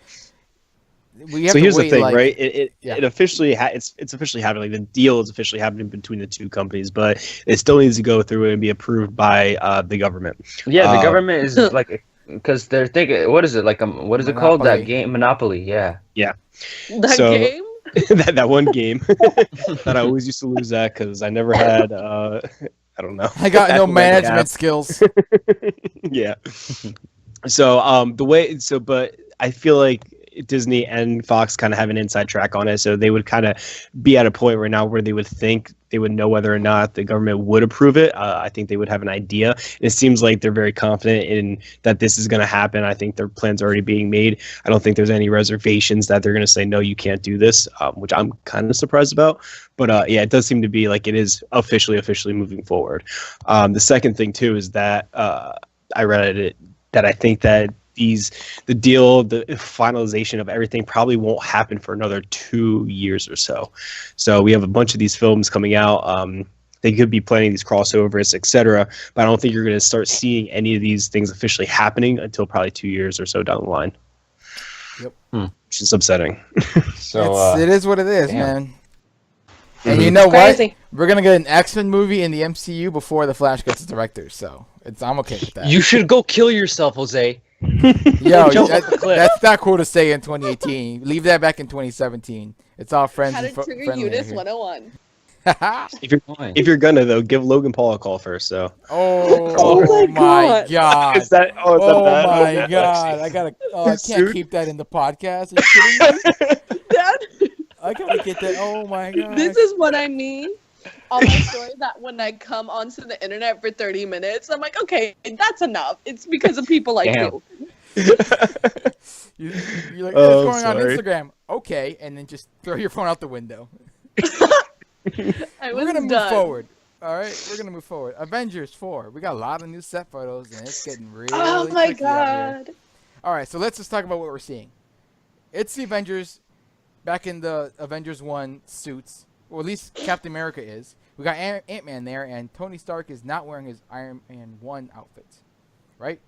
[SPEAKER 1] we have
[SPEAKER 3] so
[SPEAKER 1] to
[SPEAKER 3] here's
[SPEAKER 1] wait,
[SPEAKER 3] the thing,
[SPEAKER 1] like,
[SPEAKER 3] right? It officially it's officially happening. Like, the deal is officially happening between the 2 companies, but it still needs to go through and be approved by the government.
[SPEAKER 2] Yeah, the government is like, because they're thinking, what is it like? What is it called? That game, Monopoly? Yeah.
[SPEAKER 3] Yeah.
[SPEAKER 4] That game.
[SPEAKER 3] that one game that I always used to lose at because I never had. I don't know.
[SPEAKER 1] I got no management skills.
[SPEAKER 3] Yeah. So but I feel like Disney and Fox kind of have an inside track on it, so they would kind of be at a point right now where they would think they would know whether or not the government would approve it. I think they would have an idea. It seems like they're very confident in that this is going to happen. I think their plans are already being made. I don't think there's any reservations that they're going to say, no, you can't do this, which I'm kind of surprised about. But yeah, it does seem to be like it is officially moving forward. The second thing, too, is that I read it, that I think that the finalization of everything probably won't happen for another 2 years or so. So we have a bunch of these films coming out. They could be planning these crossovers, etc. But I don't think you're going to start seeing any of these things officially happening until probably 2 years or so down the line.
[SPEAKER 1] Yep.
[SPEAKER 3] Which is upsetting.
[SPEAKER 2] So
[SPEAKER 1] it is what it is,
[SPEAKER 2] damn.
[SPEAKER 1] man. And you know
[SPEAKER 4] Crazy.
[SPEAKER 1] what? We're gonna get an X-Men movie in the MCU before the Flash gets a director, so I'm okay with that.
[SPEAKER 5] You should go kill yourself, Jose.
[SPEAKER 1] Yo,
[SPEAKER 5] Jump off the cliff.
[SPEAKER 1] that's not cool to say in 2018. Leave that back in 2017. It's all friends
[SPEAKER 4] How to
[SPEAKER 1] and
[SPEAKER 4] trigger
[SPEAKER 1] friendly
[SPEAKER 4] Eunice
[SPEAKER 1] here.
[SPEAKER 4] 101.
[SPEAKER 3] If you're gonna though, give Logan Paul a call first. So.
[SPEAKER 1] Oh my god!
[SPEAKER 3] Is that? Oh, is
[SPEAKER 1] Oh
[SPEAKER 3] that bad?
[SPEAKER 1] my
[SPEAKER 3] Okay.
[SPEAKER 1] god! I gotta. Oh, I can't
[SPEAKER 3] Sued?
[SPEAKER 1] keep that in the podcast. Are you kidding me?
[SPEAKER 4] Dad,
[SPEAKER 1] I gotta get that. Oh my god!
[SPEAKER 4] this is what I mean on my story, that when I come onto the internet for 30 minutes, I'm like, okay, that's enough. It's because of people like
[SPEAKER 2] Damn.
[SPEAKER 4] you.
[SPEAKER 1] You're like,
[SPEAKER 3] Oh,
[SPEAKER 1] what's going on
[SPEAKER 3] sorry.
[SPEAKER 1] Instagram? Okay, and then just throw your phone out the window.
[SPEAKER 4] I was
[SPEAKER 1] We're gonna move
[SPEAKER 4] done.
[SPEAKER 1] forward. All right, we're gonna move forward. Avengers 4. We got a lot of new set photos, and it's getting really.
[SPEAKER 4] Oh my
[SPEAKER 1] tricky out here.
[SPEAKER 4] god.
[SPEAKER 1] All right, so let's just talk about what we're seeing. It's the Avengers back in the Avengers 1 suits, or at least Captain America is. We got Ant-Man there, and Tony Stark is not wearing his Iron Man 1 outfit, right?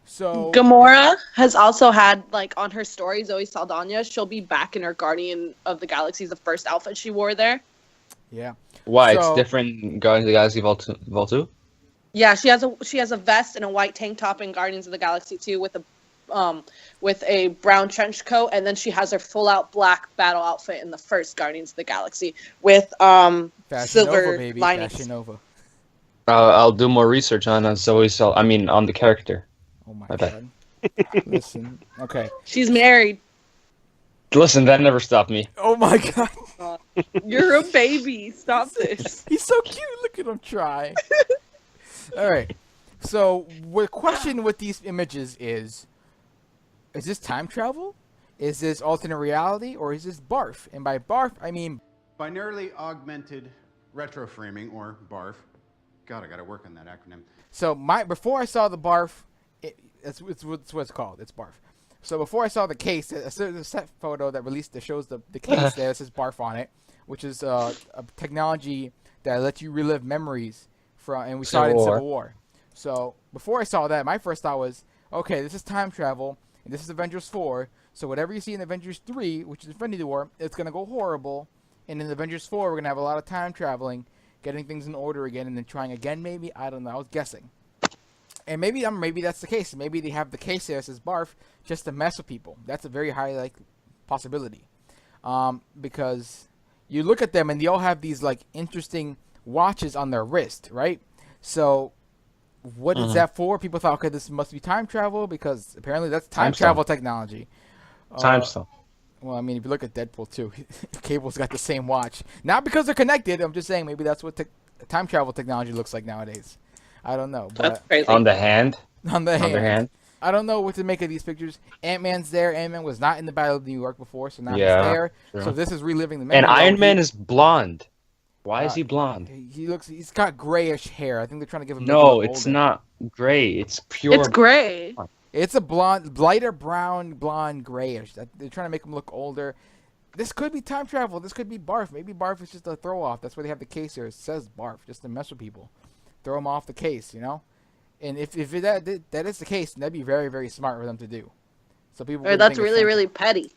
[SPEAKER 1] So
[SPEAKER 4] Gamora has also had, like, on her story, Zoe Saldana, she'll be back in her Guardian of the Galaxy, the first outfit she wore there.
[SPEAKER 1] yeah,
[SPEAKER 2] Why?
[SPEAKER 1] So-
[SPEAKER 2] It's different Guardians of the Galaxy Vol 2?
[SPEAKER 4] Yeah, she has a vest and a white tank top in Guardians of the Galaxy 2 with a brown trench coat, and then she has her full out black battle outfit in the first Guardians of the Galaxy with
[SPEAKER 1] Fashion
[SPEAKER 4] silver
[SPEAKER 1] Nova, baby.
[SPEAKER 4] linings.
[SPEAKER 1] Fashion Nova.
[SPEAKER 2] I'll do more research on Zoe on the character.
[SPEAKER 1] Oh my
[SPEAKER 2] My bad.
[SPEAKER 1] god. Listen. Okay.
[SPEAKER 4] She's married.
[SPEAKER 2] Listen, that never stopped me.
[SPEAKER 1] Oh my god.
[SPEAKER 4] You're a baby. Stop this.
[SPEAKER 1] He's so cute. Look at him try. All right. So, the question with these images is this time travel? Is this alternate reality? Or is this BARF? And by BARF, I mean...
[SPEAKER 6] Binarily augmented retroframing, or BARF. God, I gotta work on that acronym.
[SPEAKER 1] So, before I saw the BARF, it's what it's called. It's BARF. So, before I saw the case, there's a set photo that shows the case there. It says BARF on it, which is a technology that lets you relive memories and we saw it in Civil War. So before I saw that, my first thought was, okay, this is time travel, and this is Avengers 4. So whatever you see in Avengers 3, which is Infinity War, it's gonna go horrible. And in Avengers 4, we're gonna have a lot of time traveling, getting things in order again, and then trying again. Maybe, I don't know. I was guessing. And maybe that's the case. Maybe they have the case there that says BARF just to mess with people. That's a very high possibility, because you look at them and they all have these interesting watches on their wrist, right? So what is that for? People thought, okay, this must be time travel because apparently that's time travel technology.
[SPEAKER 2] Time stuff.
[SPEAKER 1] Well, I mean, if you look at Deadpool too, Cable's got the same watch. Not because they're connected. I'm just saying maybe that's what time travel technology looks like nowadays. I don't know. But
[SPEAKER 4] That's crazy.
[SPEAKER 2] On the hand.
[SPEAKER 1] on the
[SPEAKER 2] their hand.
[SPEAKER 1] I don't know what to make of these pictures. Ant-Man's there. Ant-Man was not in the Battle of New York before, so now he's there.
[SPEAKER 2] True.
[SPEAKER 1] So this is reliving the memory.
[SPEAKER 2] And Iron Man is blonde. Why is he
[SPEAKER 1] Uh,
[SPEAKER 2] blonde?
[SPEAKER 1] He's got grayish hair. I think they're trying to give him.
[SPEAKER 2] No,
[SPEAKER 1] make him look
[SPEAKER 2] it's
[SPEAKER 1] older.
[SPEAKER 2] not gray. It's pure.
[SPEAKER 4] It's gray.
[SPEAKER 1] It's a blonde, lighter brown, blonde, grayish. They're trying to make him look older. This could be time travel. This could be Barf. Maybe Barf is just a throw off. That's why they have the case here. It says Barf just to mess with people, throw them off the case, you know. And if that is the case, then that'd be very, very smart for them to do. So people.
[SPEAKER 4] Or that's really, really petty.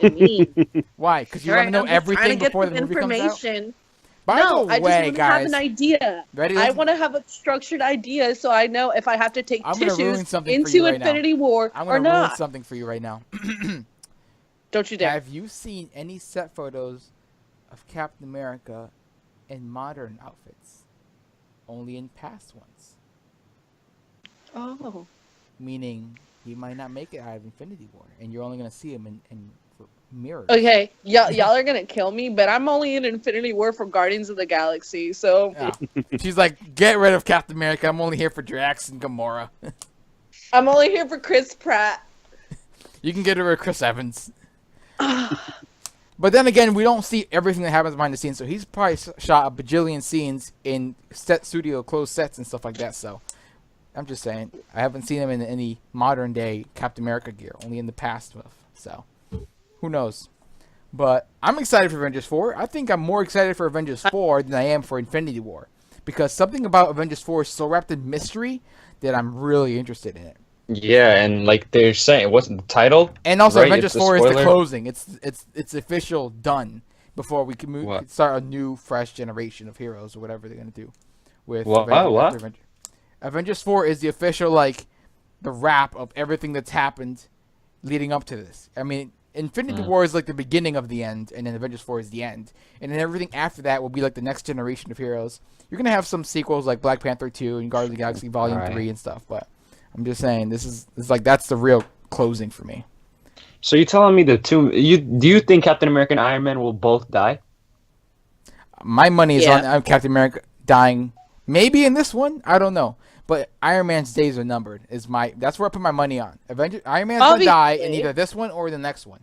[SPEAKER 4] And mean.
[SPEAKER 1] Why? Because you
[SPEAKER 4] Here
[SPEAKER 1] want
[SPEAKER 4] I
[SPEAKER 1] to know
[SPEAKER 4] am just trying
[SPEAKER 1] everything
[SPEAKER 4] to get
[SPEAKER 1] before the
[SPEAKER 4] some
[SPEAKER 1] movie comes out.
[SPEAKER 4] information.
[SPEAKER 1] By
[SPEAKER 4] No,
[SPEAKER 1] the
[SPEAKER 4] I just
[SPEAKER 1] way,
[SPEAKER 4] want to
[SPEAKER 1] guys,
[SPEAKER 4] have an idea.
[SPEAKER 1] ready?
[SPEAKER 4] I want to have a structured idea so I know if I have to take
[SPEAKER 1] I'm gonna ruin
[SPEAKER 4] tissues
[SPEAKER 1] something for
[SPEAKER 4] into
[SPEAKER 1] you right now.
[SPEAKER 4] Infinity War
[SPEAKER 1] I'm
[SPEAKER 4] or
[SPEAKER 1] gonna ruin
[SPEAKER 4] not.
[SPEAKER 1] something for you right now.
[SPEAKER 4] Don't you dare.
[SPEAKER 1] Have you seen any set photos of Captain America in modern outfits? Only in past ones.
[SPEAKER 4] Oh.
[SPEAKER 1] Meaning he might not make it out of Infinity War, and you're only gonna see him in mirrors.
[SPEAKER 4] Okay, y'all are gonna kill me, but I'm only in Infinity War for Guardians of the Galaxy, so
[SPEAKER 1] Yeah. She's like, get rid of Captain America. I'm only here for Drax and Gamora.
[SPEAKER 4] I'm only here for Chris Pratt.
[SPEAKER 1] You can get rid of Chris Evans. But then again, we don't see everything that happens behind the scenes, so he's probably shot a bajillion scenes in studio closed sets and stuff like that. So I'm just saying, I haven't seen him in any modern day Captain America gear, only in the past stuff. So who knows? But I'm excited for Avengers 4. I think I'm more excited for Avengers 4 than I am for Infinity War, because something about Avengers 4 is so wrapped in mystery that I'm really interested in it.
[SPEAKER 2] Yeah, and like they're saying, what's the title?
[SPEAKER 1] And also,
[SPEAKER 2] Right,
[SPEAKER 1] Avengers
[SPEAKER 2] it's a
[SPEAKER 1] 4 is the
[SPEAKER 2] spoiler.
[SPEAKER 1] closing. It's official done before we can
[SPEAKER 2] What?
[SPEAKER 1] start a new, fresh generation of heroes or whatever they're gonna do with
[SPEAKER 2] What? What?
[SPEAKER 1] Avengers 4 is the official, like, the wrap of everything that's happened leading up to this. I mean, Infinity War is like the beginning of the end, and then Avengers 4 is the end, and then everything after that will be like the next generation of heroes. You're gonna have some sequels like Black Panther 2 and Guardians of the Galaxy Volume
[SPEAKER 2] Right.
[SPEAKER 1] 3 and stuff, but I'm just saying this is like that's the real closing for me.
[SPEAKER 2] So you're telling me do you think Captain America and Iron Man will both die?
[SPEAKER 1] My money is
[SPEAKER 4] Yeah.
[SPEAKER 1] on Captain America dying, maybe in this one. I don't know, but Iron Man's days are numbered. That's where I put my money on. Iron Man's gonna die in
[SPEAKER 4] Obviously.
[SPEAKER 1] either this one or the next one.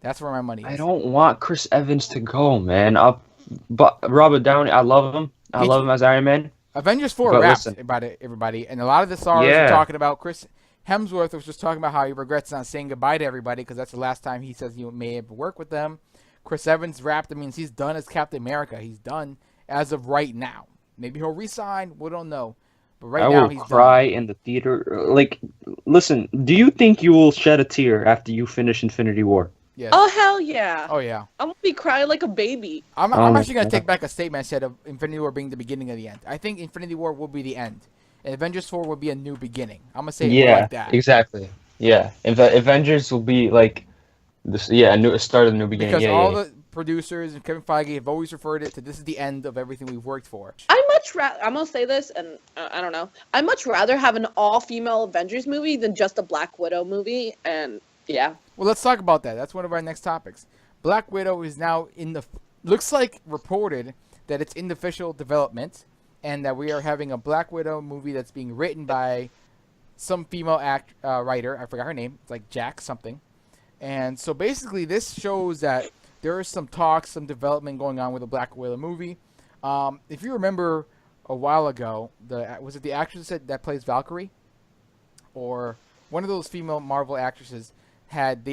[SPEAKER 1] That's where my money is.
[SPEAKER 2] I don't want Chris Evans to go, man. But Robert Downey, I love him. I
[SPEAKER 1] Me
[SPEAKER 2] love
[SPEAKER 1] too.
[SPEAKER 2] him as Iron Man.
[SPEAKER 1] Avengers 4
[SPEAKER 2] But
[SPEAKER 1] wrapped
[SPEAKER 2] listen.
[SPEAKER 1] about it, everybody, and a lot of the stars
[SPEAKER 2] Yeah.
[SPEAKER 1] are talking about Chris Hemsworth was just talking about how he regrets not saying goodbye to everybody because that's the last time he says he may ever work with them. Chris Evans wrapped. That means he's done as Captain America. He's done as of right now. Maybe he'll resign. We don't know. But right
[SPEAKER 2] I
[SPEAKER 1] now
[SPEAKER 2] will
[SPEAKER 1] he's
[SPEAKER 2] cry in the theater. Like, listen, do you think you will shed a tear after you finish Infinity War?
[SPEAKER 1] done. Yes.
[SPEAKER 4] Oh hell yeah!
[SPEAKER 1] Oh yeah.
[SPEAKER 4] I'm gonna be crying like a baby.
[SPEAKER 1] I'm
[SPEAKER 2] Oh,
[SPEAKER 1] actually gonna
[SPEAKER 2] yeah.
[SPEAKER 1] take back a statement I said of Infinity War being the beginning of the end. I think Infinity War will be the end, and Avengers 4 will be a new beginning. I'm gonna say it more
[SPEAKER 2] Yeah,
[SPEAKER 1] like that.
[SPEAKER 2] exactly. Yeah, Avengers will be like this. Yeah, a start of a new beginning.
[SPEAKER 1] Because
[SPEAKER 2] Yeah,
[SPEAKER 1] all
[SPEAKER 2] yeah.
[SPEAKER 1] the producers and Kevin Feige have always referred it to this is the end of everything we've worked for.
[SPEAKER 4] I'm gonna say this, and I don't know. I'd much rather have an all-female Avengers movie than just a Black Widow movie. And yeah,
[SPEAKER 1] Well, let's talk about that. That's one of our next topics. Black Widow is now looks like reported that it's in the official development, and that we are having a Black Widow movie that's being written by some female writer. I forgot her name. It's like Jack something. And so basically, this shows that there is some talks, some development going on with a Black Widow movie. If you remember a while ago, was it the actress that plays Valkyrie, or one of those female Marvel actresses had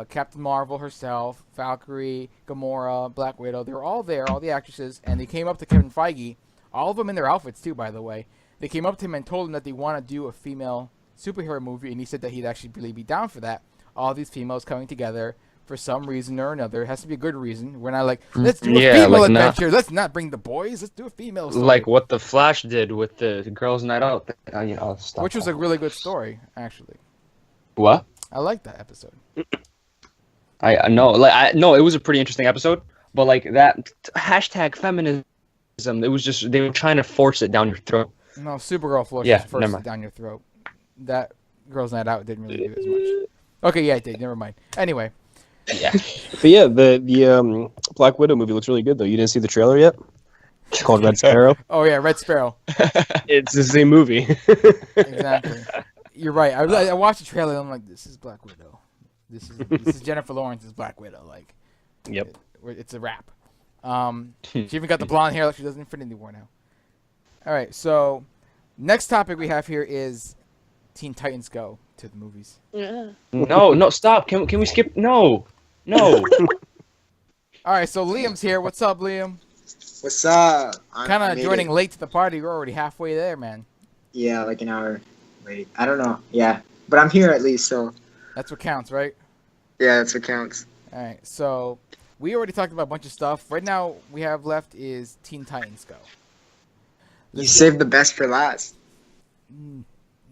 [SPEAKER 1] Captain Marvel herself, Valkyrie, Gamora, Black Widow. They were all there, all the actresses, and they came up to Kevin Feige, all of them in their outfits too, by the way. They came up to him and told him that they want to do a female superhero movie, and he said that he'd actually really be down for that. All these females coming together for some reason or another. It has to be a good reason. We're not like, let's do a
[SPEAKER 2] Yeah,
[SPEAKER 1] female
[SPEAKER 2] like
[SPEAKER 1] adventure. Let's not bring the boys. Let's do a female story.
[SPEAKER 2] Like what the Flash did with the Girls' Night Out. Stuff.
[SPEAKER 1] Which was a really good story, actually.
[SPEAKER 2] What?
[SPEAKER 1] I liked that episode.
[SPEAKER 2] I know, no, it was a pretty interesting episode, but like that hashtag feminism, it was just they were trying to force it down your throat.
[SPEAKER 1] No, Supergirl forces
[SPEAKER 2] Yeah, never
[SPEAKER 1] forces
[SPEAKER 2] mind.
[SPEAKER 1] down your throat. That Girls Night Out didn't really do as much. Okay, yeah, it did. Never mind. Anyway,
[SPEAKER 2] Yeah.
[SPEAKER 3] But yeah, the Black Widow movie looks really good though. You didn't see the trailer yet? It's called Red Sparrow.
[SPEAKER 1] oh yeah, Red Sparrow.
[SPEAKER 3] It's the same movie.
[SPEAKER 1] Exactly. You're right. I watched the trailer and I'm like, this is Black Widow. This is Jennifer Lawrence's Black Widow. Like,
[SPEAKER 3] Yep.
[SPEAKER 1] it's a wrap. She even got the blonde hair like she does in Infinity War now. All right, so next topic we have here is Teen Titans Go to the movies.
[SPEAKER 4] Yeah.
[SPEAKER 2] No, stop. Can we skip? No.
[SPEAKER 1] All right, so Liam's here. What's up, Liam?
[SPEAKER 7] What's up?
[SPEAKER 1] Kind
[SPEAKER 7] I
[SPEAKER 1] of
[SPEAKER 7] made
[SPEAKER 1] joining
[SPEAKER 7] it.
[SPEAKER 1] late to the party. We're already halfway there, man.
[SPEAKER 7] Yeah, like an hour late. I don't know. Yeah, but I'm here at least, so
[SPEAKER 1] That's what counts, right?
[SPEAKER 7] yeah, that's what counts.
[SPEAKER 1] All right, so we already talked about a bunch of stuff. Right now, we have left is Teen Titans Go.
[SPEAKER 7] You saved the best for last.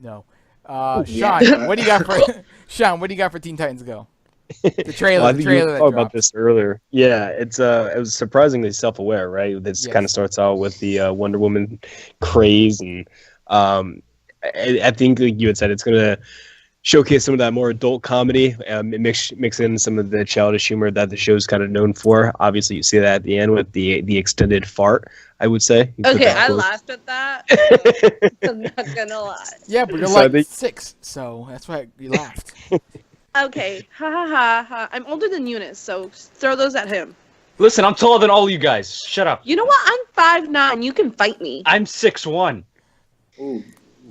[SPEAKER 1] No.
[SPEAKER 7] Yeah.
[SPEAKER 1] Sean, what do you got for Sean? What do you got for Teen Titans Go? The trailer.
[SPEAKER 3] Well, I
[SPEAKER 1] the
[SPEAKER 3] think
[SPEAKER 1] trailer
[SPEAKER 3] you
[SPEAKER 1] that
[SPEAKER 3] talked
[SPEAKER 1] dropped.
[SPEAKER 3] about this earlier. Yeah, it was surprisingly self-aware, right? This
[SPEAKER 1] Yes.
[SPEAKER 3] kind of starts out with the Wonder Woman craze, and I think like you had said it's going to showcase some of that more adult comedy, mix in some of the childish humor that the show's kind of known for. Obviously, you see that at the end with the extended fart. I would say. You put
[SPEAKER 4] Okay,
[SPEAKER 3] that
[SPEAKER 4] I
[SPEAKER 3] close.
[SPEAKER 4] laughed at that. I'm not gonna lie.
[SPEAKER 1] Yeah, but you're
[SPEAKER 3] So
[SPEAKER 1] like
[SPEAKER 3] they-
[SPEAKER 1] 6, so that's why you laughed.
[SPEAKER 4] Okay, ha ha ha ha. I'm older than Eunice, so throw those at him.
[SPEAKER 2] Listen, I'm taller than all you guys. Shut up.
[SPEAKER 4] You know what? I'm 5'9". You can fight me.
[SPEAKER 2] I'm 6'1".
[SPEAKER 7] Ooh.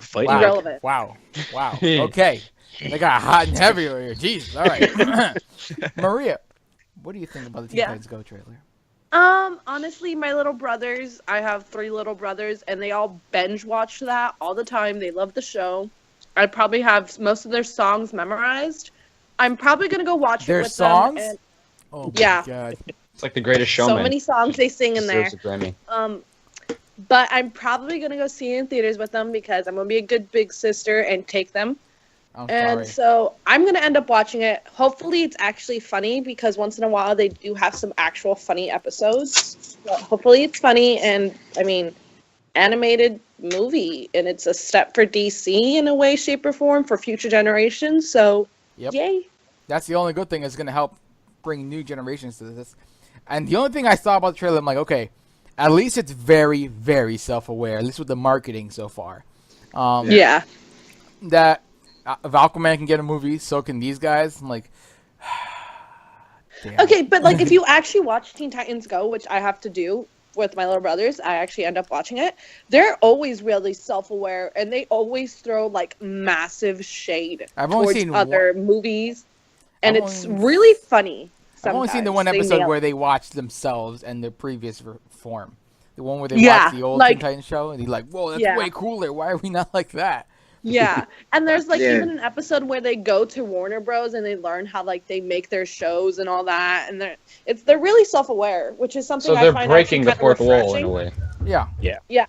[SPEAKER 3] Fight
[SPEAKER 1] Wow.
[SPEAKER 3] back.
[SPEAKER 4] Irrelevant.
[SPEAKER 1] Wow. Okay. They got hot and heavy over here. Jesus. All right. Maria, what do you think about the Teen
[SPEAKER 4] Yeah.
[SPEAKER 1] Titans Go trailer?
[SPEAKER 4] Honestly, my little brothers, I have 3 little brothers, and they all binge watch that all the time. They love the show. I probably have most of their songs memorized. I'm probably gonna go watch
[SPEAKER 1] Their
[SPEAKER 4] it with
[SPEAKER 1] songs?
[SPEAKER 4] them. And
[SPEAKER 1] Oh,
[SPEAKER 4] Yeah.
[SPEAKER 1] my God.
[SPEAKER 2] It's like the Greatest Showman.
[SPEAKER 4] so many songs they sing in there.
[SPEAKER 2] Deserves a Grammy.
[SPEAKER 4] But I'm probably gonna go see it in theaters with them because I'm gonna be a good big sister and take them.
[SPEAKER 1] I'm
[SPEAKER 4] And
[SPEAKER 1] sorry.
[SPEAKER 4] so I'm gonna end up watching it. Hopefully, it's actually funny because once in a while they do have some actual funny episodes. But hopefully, it's funny, and I mean, animated movie, and it's a step for DC in a way, shape, or form for future generations. So,
[SPEAKER 1] Yep.
[SPEAKER 4] yay!
[SPEAKER 1] That's the only good thing. It's going to help bring new generations to this. And the only thing I saw about the trailer, I'm like, okay, at least it's very, very self-aware, at least with the marketing so far.
[SPEAKER 4] Yeah.
[SPEAKER 1] That if Aquaman can get a movie, so can these guys. I'm like, damn.
[SPEAKER 4] Okay, but like if you actually watch Teen Titans Go, which I have to do with my little brothers, I actually end up watching it. They're always really self-aware, and they always throw like massive shade
[SPEAKER 1] I've only
[SPEAKER 4] towards
[SPEAKER 1] seen
[SPEAKER 4] other movies, and
[SPEAKER 1] I've
[SPEAKER 4] it's
[SPEAKER 1] only-
[SPEAKER 4] really funny.
[SPEAKER 1] I've only seen the one
[SPEAKER 4] sometimes. They
[SPEAKER 1] episode
[SPEAKER 4] nail
[SPEAKER 1] where
[SPEAKER 4] it.
[SPEAKER 1] they watched themselves and their previous form. The one where they
[SPEAKER 4] Yeah,
[SPEAKER 1] watched the old
[SPEAKER 4] like-
[SPEAKER 1] Teen Titans show, and he's like, whoa, that's
[SPEAKER 4] Yeah.
[SPEAKER 1] way cooler. Why are we not like that?
[SPEAKER 4] Yeah, and there's like
[SPEAKER 7] Yeah.
[SPEAKER 4] even an episode where they go to Warner Bros. And they learn how like they make their shows and all that, and they're really self-aware, which is something
[SPEAKER 2] So
[SPEAKER 4] I
[SPEAKER 2] they're
[SPEAKER 4] find
[SPEAKER 2] breaking the
[SPEAKER 4] actually
[SPEAKER 2] fourth
[SPEAKER 4] kind of
[SPEAKER 2] wall in a
[SPEAKER 4] refreshing.
[SPEAKER 2] way.
[SPEAKER 1] Yeah.
[SPEAKER 3] Yeah.
[SPEAKER 4] Yeah.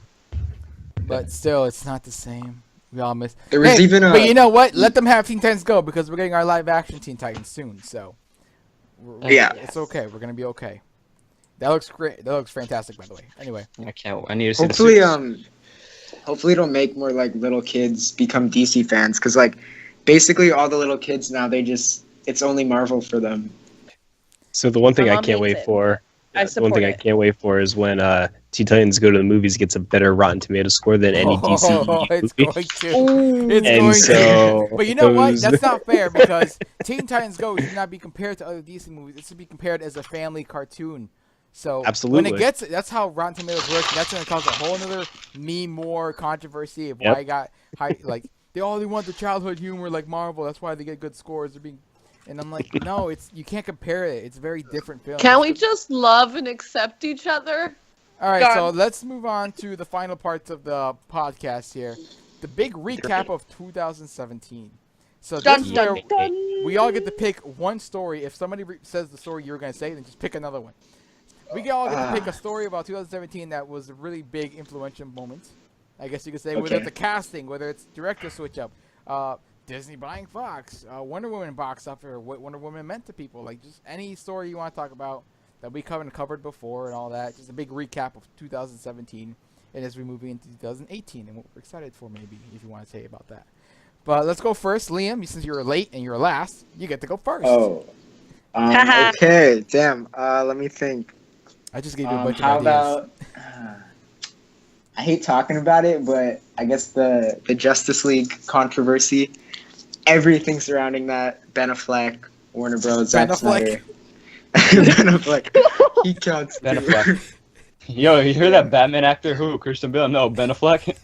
[SPEAKER 1] But still, it's not the same. We all miss.
[SPEAKER 7] There was
[SPEAKER 1] Hey,
[SPEAKER 7] even a.
[SPEAKER 1] but you know what? Let them have Teen Titans Go because we're getting our live-action Teen Titans soon. So,
[SPEAKER 7] Yeah.
[SPEAKER 1] it's okay. We're gonna be okay. That looks great. That looks fantastic, by the way. Anyway,
[SPEAKER 2] I need to see
[SPEAKER 7] Hopefully,
[SPEAKER 2] the suits.
[SPEAKER 7] hopefully it'll make more like little kids become DC fans, because like basically all the little kids now it's only Marvel for them.
[SPEAKER 3] So the one thing
[SPEAKER 4] My
[SPEAKER 3] I
[SPEAKER 4] mom
[SPEAKER 3] can't
[SPEAKER 4] hates
[SPEAKER 3] wait
[SPEAKER 4] it.
[SPEAKER 3] for,
[SPEAKER 4] I
[SPEAKER 3] the one thing
[SPEAKER 4] support
[SPEAKER 3] I
[SPEAKER 4] it.
[SPEAKER 3] can't wait for is when Teen Titans Go to the Movies gets a better Rotten Tomato score than any DC
[SPEAKER 1] it's
[SPEAKER 3] movie.
[SPEAKER 1] going to.
[SPEAKER 4] Ooh.
[SPEAKER 1] It's
[SPEAKER 3] And
[SPEAKER 1] going
[SPEAKER 3] so
[SPEAKER 1] to. But you know what?
[SPEAKER 3] those-
[SPEAKER 1] That's not fair because Teen Titans Go should not be compared to other DC movies. It should be compared as a family cartoon. So when
[SPEAKER 3] Absolutely.
[SPEAKER 1] it gets, that's how Rotten Tomatoes works. That's going to cause a whole other more controversy of why
[SPEAKER 3] Yep.
[SPEAKER 1] I got like they want the childhood humor like Marvel. That's why they get good scores. They're being, and I'm like, no, you can't compare it. It's a very different film.
[SPEAKER 4] Can we just love and accept each other?
[SPEAKER 1] All right,
[SPEAKER 4] Gone.
[SPEAKER 1] so let's move on to the final parts of the podcast here. The big recap of 2017. So
[SPEAKER 4] Dun
[SPEAKER 1] this is
[SPEAKER 4] dun
[SPEAKER 1] where
[SPEAKER 4] dun.
[SPEAKER 1] we all get to pick one story. If somebody says the story you're going to say, then just pick another one. We all get to pick a story about 2017 that was a really big influential moment. I guess you could say, whether
[SPEAKER 7] Okay.
[SPEAKER 1] it's the casting, whether it's director switch up, Disney buying Fox, Wonder Woman box office, or what Wonder Woman meant to people. Like just any story you want to talk about that we covered before and all that. Just a big recap of 2017. and as we move into 2018 and what we're excited for, maybe if you want to say about that. But let's go first, Liam. Since you're late and you're last, you get to go first.
[SPEAKER 7] Oh. Okay. Damn. Let me think.
[SPEAKER 1] I just gave you a bunch
[SPEAKER 7] How
[SPEAKER 1] of ideas.
[SPEAKER 7] about? I hate talking about it, but I guess the Justice League controversy, everything surrounding that, Ben Affleck, Warner Bros.
[SPEAKER 1] Ben
[SPEAKER 7] Zack
[SPEAKER 1] Affleck.
[SPEAKER 7] Snyder. Ben Affleck. He counts.
[SPEAKER 2] Ben
[SPEAKER 7] too.
[SPEAKER 2] Affleck. Yo, you hear that Batman actor? Who? Christian Bale? No, Ben Affleck.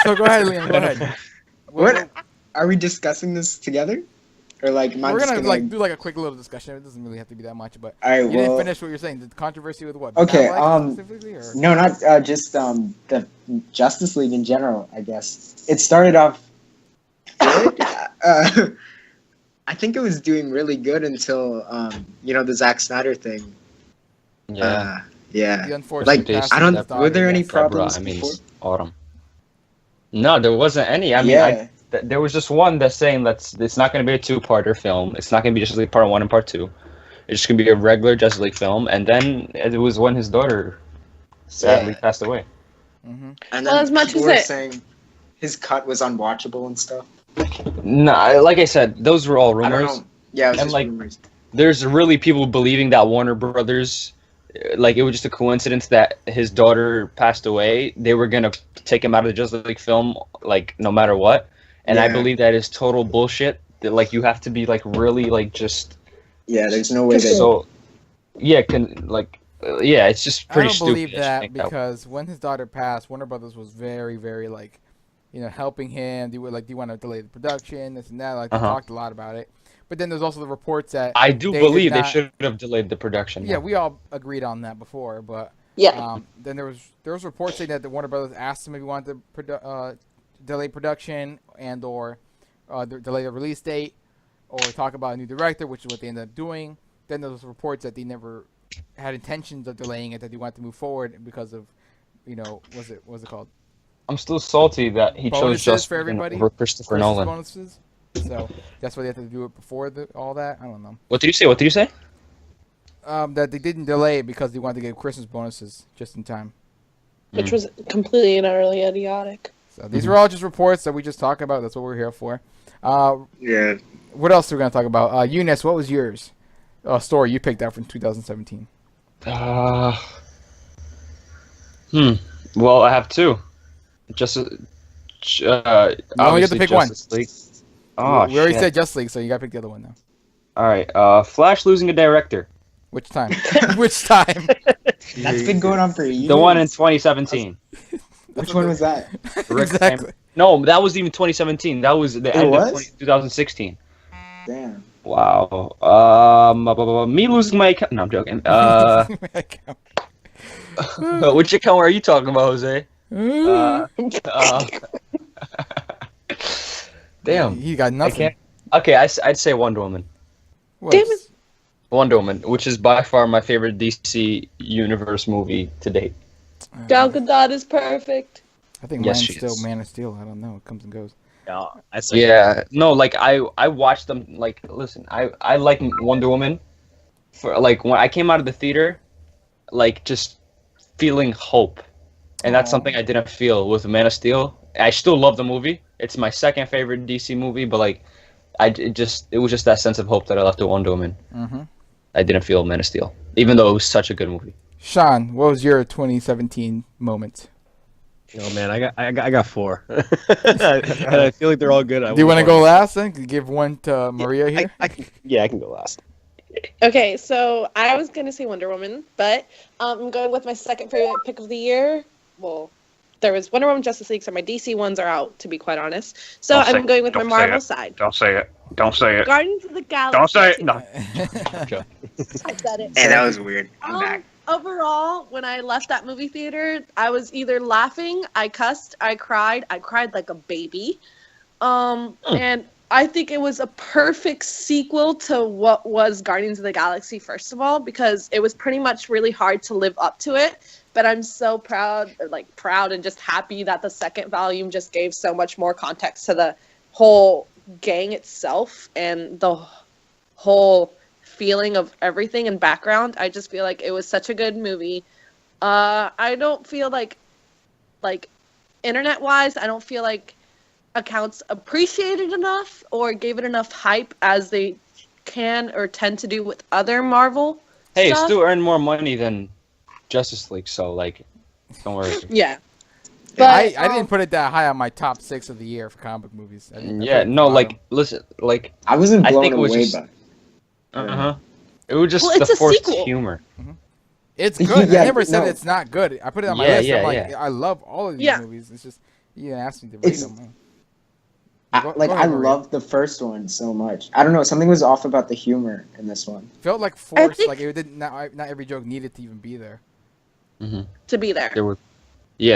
[SPEAKER 1] So go ahead, Liam. Go ahead.
[SPEAKER 7] What? Are we discussing this together? Or like, am I
[SPEAKER 1] We're
[SPEAKER 7] just
[SPEAKER 1] gonna
[SPEAKER 7] gonna
[SPEAKER 1] do like a quick little discussion. It doesn't really have to be that much, but
[SPEAKER 7] All right,
[SPEAKER 1] you didn't
[SPEAKER 7] well,
[SPEAKER 1] finish what you're saying. The controversy with what?
[SPEAKER 7] Okay,
[SPEAKER 1] Ben Affleck specifically, or?
[SPEAKER 7] no, not just the Justice League in general. I guess it started off good. I think it was doing really good until the Zack Snyder thing.
[SPEAKER 2] Yeah.
[SPEAKER 7] Yeah.
[SPEAKER 1] The unfortunate
[SPEAKER 7] Like,
[SPEAKER 1] passing
[SPEAKER 7] I don't.
[SPEAKER 1] of his
[SPEAKER 7] Were there
[SPEAKER 1] daughter,
[SPEAKER 7] any
[SPEAKER 1] yes.
[SPEAKER 7] problems
[SPEAKER 2] I mean,
[SPEAKER 7] before?
[SPEAKER 2] Autumn. No, there wasn't any. I mean,
[SPEAKER 7] Yeah.
[SPEAKER 2] there was just one that's saying it's not going to be a two-parter film. It's not going to be Justice League Part 1 and Part 2. It's just going to be a regular Justice League film. And then it was when his daughter sadly passed away.
[SPEAKER 1] Mm-hmm.
[SPEAKER 7] And
[SPEAKER 4] Well,
[SPEAKER 7] then
[SPEAKER 4] as much
[SPEAKER 7] people
[SPEAKER 4] as
[SPEAKER 7] were
[SPEAKER 4] it-
[SPEAKER 7] saying his cut was unwatchable and stuff.
[SPEAKER 2] No, like I said, those were all
[SPEAKER 7] I don't
[SPEAKER 2] rumors.
[SPEAKER 7] know. Yeah, it was
[SPEAKER 2] And,
[SPEAKER 7] just
[SPEAKER 2] like,
[SPEAKER 7] rumors.
[SPEAKER 2] There's really people believing that Warner Brothers, like, it was just a coincidence that his daughter passed away. They were going to take him out of the Justice League film, like, no matter what. And I
[SPEAKER 7] Yeah.
[SPEAKER 2] believe that is total bullshit. That, like, you have to be, like, really, like, just...
[SPEAKER 7] Yeah, there's no way that.
[SPEAKER 2] So, yeah, it's just
[SPEAKER 1] I
[SPEAKER 2] pretty
[SPEAKER 1] don't
[SPEAKER 2] stupid.
[SPEAKER 1] believe
[SPEAKER 2] to
[SPEAKER 1] that
[SPEAKER 2] think
[SPEAKER 1] because when his daughter passed, Warner Brothers was very, very like, helping him. They were like, "Do you want to delay the production? This and that." Like they talked a lot about it. But then there's also the reports that
[SPEAKER 2] I do
[SPEAKER 1] they
[SPEAKER 2] believe
[SPEAKER 1] did
[SPEAKER 2] they
[SPEAKER 1] not-
[SPEAKER 2] should have delayed the production.
[SPEAKER 1] Yeah, we all agreed on that before, but
[SPEAKER 4] Yeah.
[SPEAKER 1] then there was reports saying that the Warner Brothers asked him if he wanted to delay production and or delay the release date or talk about a new director, which is what they ended up doing. Then there was reports that they never had intentions of delaying it, that they wanted to move forward because of, what's it called?
[SPEAKER 2] I'm still salty that he chose
[SPEAKER 1] Bonuses
[SPEAKER 2] Justice
[SPEAKER 1] for
[SPEAKER 2] League
[SPEAKER 1] everybody?
[SPEAKER 2] over Christopher
[SPEAKER 1] Christmas
[SPEAKER 2] Nolan.
[SPEAKER 1] bonuses. So that's why they had to do it before all that. I don't know.
[SPEAKER 2] What did you say?
[SPEAKER 1] That they didn't delay it because they wanted to get Christmas bonuses just in time.
[SPEAKER 4] Which was completely and utterly idiotic.
[SPEAKER 1] So these are all just reports that we just talk about. That's what we're here for.
[SPEAKER 7] Yeah.
[SPEAKER 1] What else are we going to talk about? Eunice, what was yours? Story you picked out from 2017.
[SPEAKER 2] Well, I have two.
[SPEAKER 1] You only get to pick one.
[SPEAKER 2] Justice League. Oh,
[SPEAKER 1] we already
[SPEAKER 2] shit.
[SPEAKER 1] said Just League, so you got to pick the other one now.
[SPEAKER 2] All right. Flash losing a director.
[SPEAKER 1] Which time? Which time?
[SPEAKER 7] That's been going on for years.
[SPEAKER 2] The one in 2017.
[SPEAKER 7] Which one was that?
[SPEAKER 2] Rick
[SPEAKER 1] Exactly.
[SPEAKER 2] No, that was even 2017. That was the end of 2016.
[SPEAKER 7] Damn.
[SPEAKER 2] Wow. Me losing my account. No, I'm joking. Which account are you talking about, Jose? Damn.
[SPEAKER 1] He got
[SPEAKER 2] I
[SPEAKER 1] nothing.
[SPEAKER 2] can't. Okay, I'd say Wonder Woman.
[SPEAKER 4] Damn it.
[SPEAKER 2] Wonder Woman, which is by far my favorite DC Universe movie to date.
[SPEAKER 4] Gal Gadot is perfect.
[SPEAKER 1] I think
[SPEAKER 2] Yes,
[SPEAKER 1] mine's
[SPEAKER 2] she
[SPEAKER 1] still
[SPEAKER 2] is.
[SPEAKER 1] Man of Steel. I don't know. It comes and goes.
[SPEAKER 3] Yeah, I say
[SPEAKER 2] Yeah, no, like I watched them. Like, listen, I like Wonder Woman. For like when I came out of the theater, like just feeling hope, and that's something I didn't feel with Man of Steel. I still love the movie. It's my second favorite DC movie, but like, it was just that sense of hope that I left with Wonder Woman.
[SPEAKER 1] Mm-hmm.
[SPEAKER 2] I didn't feel Man of Steel, even though it was such a good movie.
[SPEAKER 1] Sean, what was your 2017 moment?
[SPEAKER 3] Oh man, I got four, and I feel like they're all good.
[SPEAKER 1] Do you want to go last then? Give one to Maria here.
[SPEAKER 3] I can go last.
[SPEAKER 4] Okay, so I was going to say Wonder Woman, but I'm going with my second favorite pick of the year. Well, there was Wonder Woman, Justice League, so my DC ones are out, to be quite honest. So I'm going with my Marvel side.
[SPEAKER 6] Don't say it. Don't say it.
[SPEAKER 4] Guardians of the Galaxy.
[SPEAKER 6] Don't say it. No.
[SPEAKER 4] I said it.
[SPEAKER 7] Hey, that was weird. I'm back.
[SPEAKER 4] Overall, when I left that movie theater, I was either laughing, I cussed, I cried like a baby. And I think it was a perfect sequel to what was Guardians of the Galaxy, first of all, because it was pretty much really hard to live up to it. But I'm so proud and just happy that the second volume just gave so much more context to the whole gang itself and the whole feeling of everything and background. I just feel like it was such a good movie. I don't feel like internet-wise, I don't feel like accounts appreciated enough or gave it enough hype as they can or tend to do with other Marvel
[SPEAKER 2] Hey, it
[SPEAKER 4] stuff.
[SPEAKER 2] still earned more money than Justice League, so like, don't worry.
[SPEAKER 4] Yeah.
[SPEAKER 1] I
[SPEAKER 4] But,
[SPEAKER 1] didn't put it that high on my top 6 of the year for comic book movies. I put
[SPEAKER 2] Yeah,
[SPEAKER 1] it
[SPEAKER 2] no,
[SPEAKER 1] bottom.
[SPEAKER 2] like, listen, like,
[SPEAKER 7] I wasn't
[SPEAKER 2] I
[SPEAKER 7] blown
[SPEAKER 2] think it was
[SPEAKER 7] away
[SPEAKER 2] just-
[SPEAKER 7] by.
[SPEAKER 2] it was just
[SPEAKER 4] Well, it's
[SPEAKER 2] the
[SPEAKER 4] a
[SPEAKER 2] forced
[SPEAKER 4] sequel.
[SPEAKER 2] humor.
[SPEAKER 1] It's good.
[SPEAKER 7] Yeah,
[SPEAKER 1] I never said
[SPEAKER 7] no.
[SPEAKER 1] it's not good. I put it on my
[SPEAKER 2] Yeah,
[SPEAKER 1] list. I'm
[SPEAKER 2] yeah,
[SPEAKER 1] like,
[SPEAKER 2] yeah.
[SPEAKER 1] I love all of these
[SPEAKER 4] Yeah.
[SPEAKER 1] movies. It's just you didn't ask me to rate
[SPEAKER 7] It's-
[SPEAKER 1] them.
[SPEAKER 7] I
[SPEAKER 1] Go
[SPEAKER 7] I
[SPEAKER 1] ahead, Maria.
[SPEAKER 7] loved the first one so much. I don't know, something was off about the humor in this one.
[SPEAKER 1] Felt like forced.
[SPEAKER 4] think-
[SPEAKER 1] Like it didn't. Not every joke needed to even be there.
[SPEAKER 4] to be there.
[SPEAKER 2] There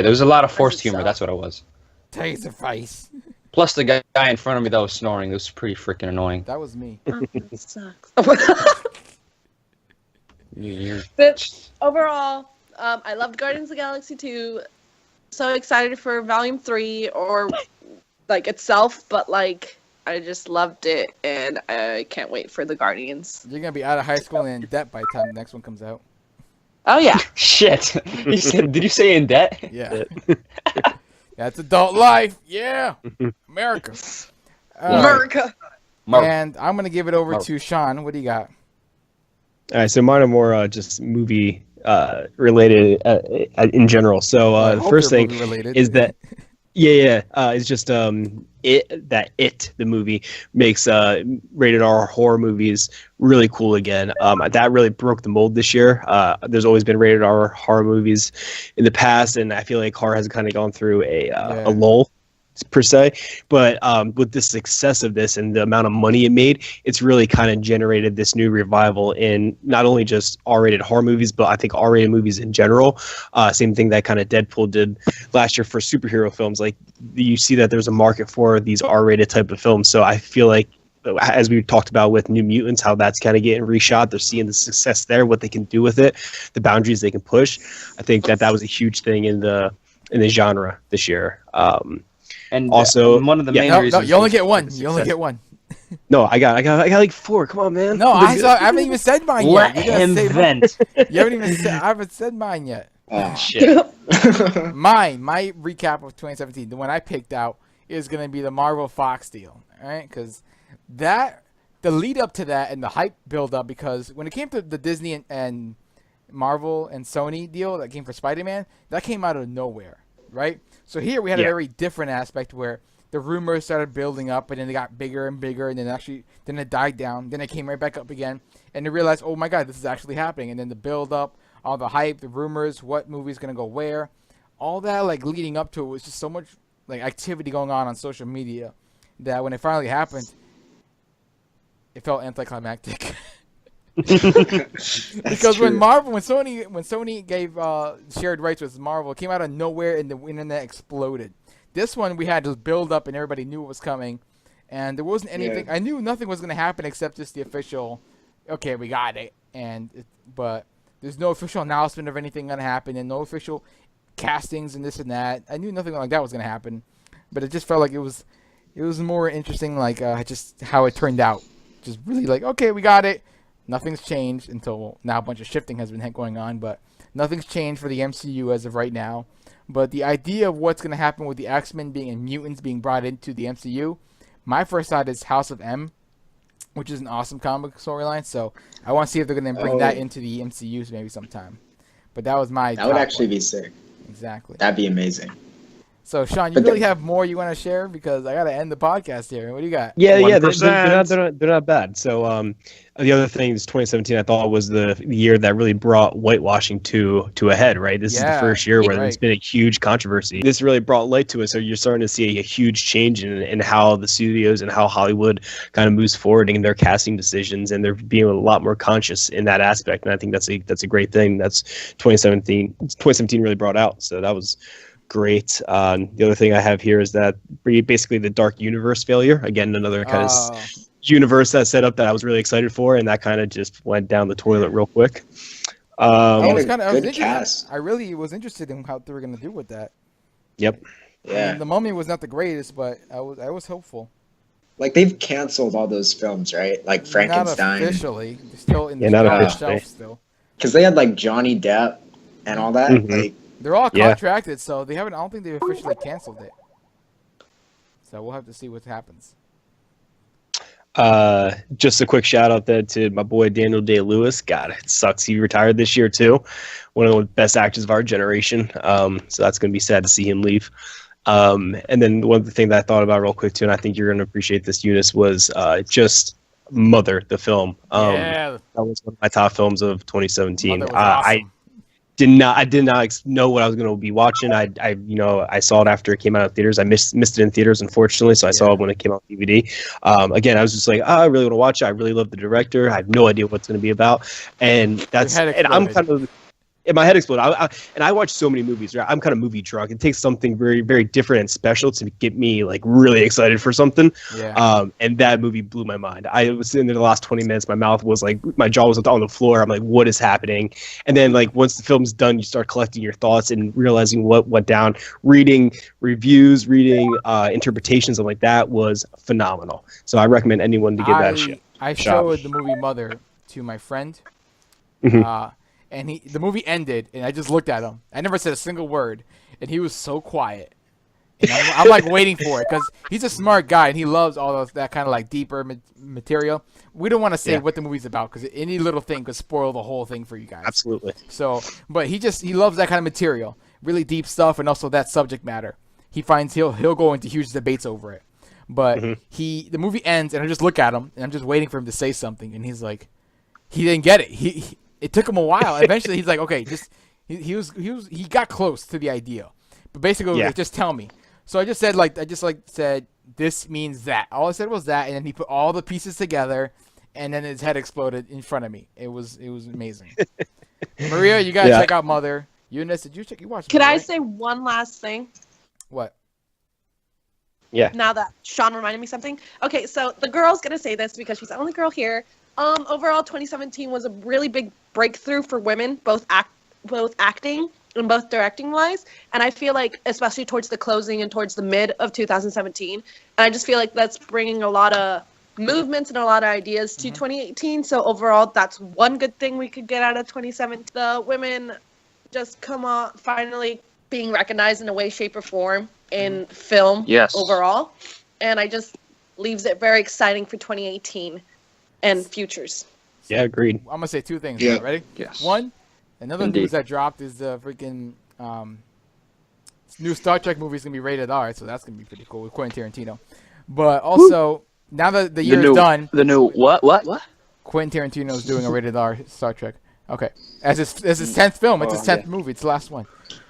[SPEAKER 2] was a lot of forced
[SPEAKER 4] it
[SPEAKER 2] humor.
[SPEAKER 4] suck?
[SPEAKER 2] That's what it was.
[SPEAKER 1] Taser face.
[SPEAKER 2] Plus, the guy in front of me that was snoring, it was pretty freaking annoying.
[SPEAKER 1] That was me.
[SPEAKER 4] It sucks.
[SPEAKER 2] You're-
[SPEAKER 4] But overall, I loved Guardians of the Galaxy 2. So excited for Volume 3 or like itself, but like I just loved it and I can't wait for the Guardians.
[SPEAKER 1] You're gonna be out of high school and in debt by the time the next one comes out.
[SPEAKER 4] Oh yeah.
[SPEAKER 2] Shit. Did you say in debt?
[SPEAKER 1] Yeah. That's adult life. Yeah. America. All right.
[SPEAKER 4] America.
[SPEAKER 1] And I'm gonna give it over
[SPEAKER 2] Marvel.
[SPEAKER 1] to Sean. What do you got?
[SPEAKER 3] All right, so mine are more just movie related in general. So
[SPEAKER 1] I
[SPEAKER 3] the
[SPEAKER 1] hope
[SPEAKER 3] first
[SPEAKER 1] they're
[SPEAKER 3] thing
[SPEAKER 1] movie related.
[SPEAKER 3] is that it's just it the movie makes rated R horror movies really cool again. That really broke the mold this year. There's always been rated R horror movies in the past, and I feel like horror has kind of gone through a lull per se, but with the success of this and the amount of money it made, it's really kind of generated this new revival in not only just R-rated horror movies, but I think R-rated movies in general. Same thing that kind of Deadpool did last year for superhero films. Like you see that there's a market for these R-rated type of films. So I feel like, as we talked about with New Mutants, how that's kind of getting reshot. They're seeing the success there, what they can do with it, the boundaries they can push. I think that was a huge thing in the genre this year.
[SPEAKER 2] And
[SPEAKER 3] Also-
[SPEAKER 2] one of the
[SPEAKER 3] yeah.
[SPEAKER 2] main
[SPEAKER 1] No,
[SPEAKER 2] reasons
[SPEAKER 1] you only
[SPEAKER 2] was
[SPEAKER 1] get one.
[SPEAKER 2] the
[SPEAKER 1] You only
[SPEAKER 2] success.
[SPEAKER 1] get one.
[SPEAKER 3] No, I got like 4. Come on, man.
[SPEAKER 1] No, I haven't even said mine
[SPEAKER 2] Let
[SPEAKER 1] yet. You're gonna
[SPEAKER 2] him
[SPEAKER 1] say mine.
[SPEAKER 2] vent.
[SPEAKER 1] You haven't even said. I haven't said mine yet.
[SPEAKER 2] Shit.
[SPEAKER 1] My recap of 2017, the one I picked out, is gonna be the Marvel Fox deal. All right, because the lead up to that and the hype build up, because when it came to the Disney and Marvel and Sony deal that came for Spider-Man, that came out of nowhere, right? So here we had a
[SPEAKER 3] Yeah.
[SPEAKER 1] very different aspect where the rumors started building up, and then they got bigger and bigger, and then it died down, then it came right back up again, and they realized, oh my god, this is actually happening, and then the build up, all the hype, the rumors, what movie's gonna go where, all that like leading up to it was just so much like activity going on social media that when it finally happened, it felt anticlimactic. Because when Sony gave shared rights with Marvel, it came out of nowhere and the internet exploded. This one we had to build up and everybody knew it was coming, and there wasn't anything.
[SPEAKER 7] Yeah.
[SPEAKER 1] I knew nothing was going to happen except just the official. Okay, we got it, but there's no official announcement of anything going to happen and no official castings and this and that. I knew nothing like that was going to happen, but it just felt like it was more interesting, like just how it turned out. Just really like, okay, we got it. Nothing's changed until now. A bunch of shifting has been going on, but nothing's changed for the MCU as of right now. But the idea of what's going to happen with the X-Men being and mutants being brought into the MCU, my first thought is House of M, which is an awesome comic storyline. So I want to see if they're going to bring that into the MCU maybe sometime. But that was my
[SPEAKER 7] That would
[SPEAKER 1] top
[SPEAKER 7] actually
[SPEAKER 1] one.
[SPEAKER 7] be sick.
[SPEAKER 1] Exactly.
[SPEAKER 7] That'd be amazing.
[SPEAKER 1] So Sean, you
[SPEAKER 7] But
[SPEAKER 1] really
[SPEAKER 7] then-
[SPEAKER 1] have more you want to share, because I got to end the podcast here. What do you got?
[SPEAKER 3] Yeah, they're
[SPEAKER 2] 1%.
[SPEAKER 3] not bad. So the other thing is 2017. I thought was the year that really brought whitewashing to a head. Right, this is
[SPEAKER 1] Yeah,
[SPEAKER 3] the first year where
[SPEAKER 1] right.
[SPEAKER 3] there's been a huge controversy. This really brought light to it. So you're starting to see a huge change in how the studios and how Hollywood kind of moves forward in their casting decisions, and they're being a lot more conscious in that aspect. And I think that's a great thing. That's 2017. 2017 really brought out. So that was great. The other thing I have here is that basically the Dark Universe failure. Again, another kind of universe that set up that I was really excited for, and that kind of just went down the toilet real quick.
[SPEAKER 1] I
[SPEAKER 7] What
[SPEAKER 1] was
[SPEAKER 7] a
[SPEAKER 1] kind of
[SPEAKER 7] good
[SPEAKER 1] interested.
[SPEAKER 7] cast.
[SPEAKER 1] I really was interested in how they were going to do with that.
[SPEAKER 3] Yep.
[SPEAKER 1] I mean,
[SPEAKER 7] Yeah.
[SPEAKER 1] the Mummy was not the greatest, but I was hopeful.
[SPEAKER 7] Like they've canceled all those films, right? Like
[SPEAKER 1] Not
[SPEAKER 7] Frankenstein.
[SPEAKER 1] officially. They're still in the
[SPEAKER 3] Yeah, not
[SPEAKER 1] shelf
[SPEAKER 3] officially.
[SPEAKER 1] still.
[SPEAKER 7] Because they had like Johnny Depp and all that.
[SPEAKER 3] Mhm.
[SPEAKER 7] Like,
[SPEAKER 1] They're all
[SPEAKER 3] Yeah.
[SPEAKER 1] contracted, so they haven't. I don't think they've officially canceled it. So we'll have to see what happens.
[SPEAKER 3] Just a quick shout out there to my boy Daniel Day-Lewis. God, it sucks he retired this year too. One of the best actors of our generation. So that's going to be sad to see him leave. And then one of the things that I thought about real quick too, and I think you're going to appreciate this, Eunice, was just Mother, the film.
[SPEAKER 1] Yeah,
[SPEAKER 3] That was one of my top films of 2017.
[SPEAKER 1] Mother was awesome.
[SPEAKER 3] I did not know what I was going to be watching. I saw it after it came out of theaters. I missed it in theaters, unfortunately. So I saw it when it came out on DVD. Again, I was just like, I really want to watch it. I really love the director. I have no idea what it's going to be about. And I'm kind of, in my head exploded. I watch so many movies. Right? I'm kind of movie drunk. It takes something very, very different and special to get me like really excited for something.
[SPEAKER 1] Yeah.
[SPEAKER 3] And that movie blew my mind. I was sitting there the last 20 minutes. My mouth was like, my jaw was on the floor. I'm like, what is happening? And then like once the film's done, you start collecting your thoughts and realizing what went down. Reading reviews, reading interpretations, and like that was phenomenal. So I recommend anyone to give that a shot.
[SPEAKER 1] I showed the movie Mother to my friend.
[SPEAKER 3] Mhm.
[SPEAKER 1] And the movie ended, and I just looked at him. I never said a single word, and he was so quiet. And I'm like waiting for it because he's a smart guy, and he loves all that kind of like deeper material. We don't want to say what the movie's about because any little thing could spoil the whole thing for you guys.
[SPEAKER 3] Absolutely.
[SPEAKER 1] So, but he loves that kind of material, really deep stuff, and also that subject matter. He finds he'll go into huge debates over it. But the movie ends, and I just look at him, and I'm just waiting for him to say something, and he's like, he didn't get it. It took him a while. Eventually, he's like, okay, he got close to the idea, but basically, like, just tell me. So I just said this means that. All I said was that, and then he put all the pieces together, and then his head exploded in front of me. It was amazing. Maria, you gotta check out Mother. Eunice, did you watch?
[SPEAKER 4] Could
[SPEAKER 1] Mother,
[SPEAKER 4] I
[SPEAKER 1] right?
[SPEAKER 4] say one last thing?
[SPEAKER 1] What?
[SPEAKER 3] Yeah.
[SPEAKER 4] Now that Sean reminded me something. Okay, so the girl's gonna say this because she's the only girl here. Overall, 2017 was a really big breakthrough for women, both acting and both directing wise. And I feel like, especially towards the closing and towards the mid of 2017, and I just feel like that's bringing a lot of movements and a lot of ideas to 2018. So overall, that's one good thing we could get out of 2017. The women just come on, finally being recognized in a way, shape, or form in film overall. And I just leaves it very exciting for 2018 and futures.
[SPEAKER 3] Yeah, agreed.
[SPEAKER 1] I'm gonna say two things.
[SPEAKER 7] Yeah.
[SPEAKER 1] Ready?
[SPEAKER 2] Yes.
[SPEAKER 1] One, another
[SPEAKER 2] Indeed.
[SPEAKER 1] news that dropped is the freaking new Star Trek movie is gonna be rated R, so that's gonna be pretty cool with Quentin Tarantino. But also, now that the year is done,
[SPEAKER 2] The new what?
[SPEAKER 1] Quentin Tarantino is doing a rated R Star Trek. Okay, as his 10th film, it's his 10th movie. It's the last one.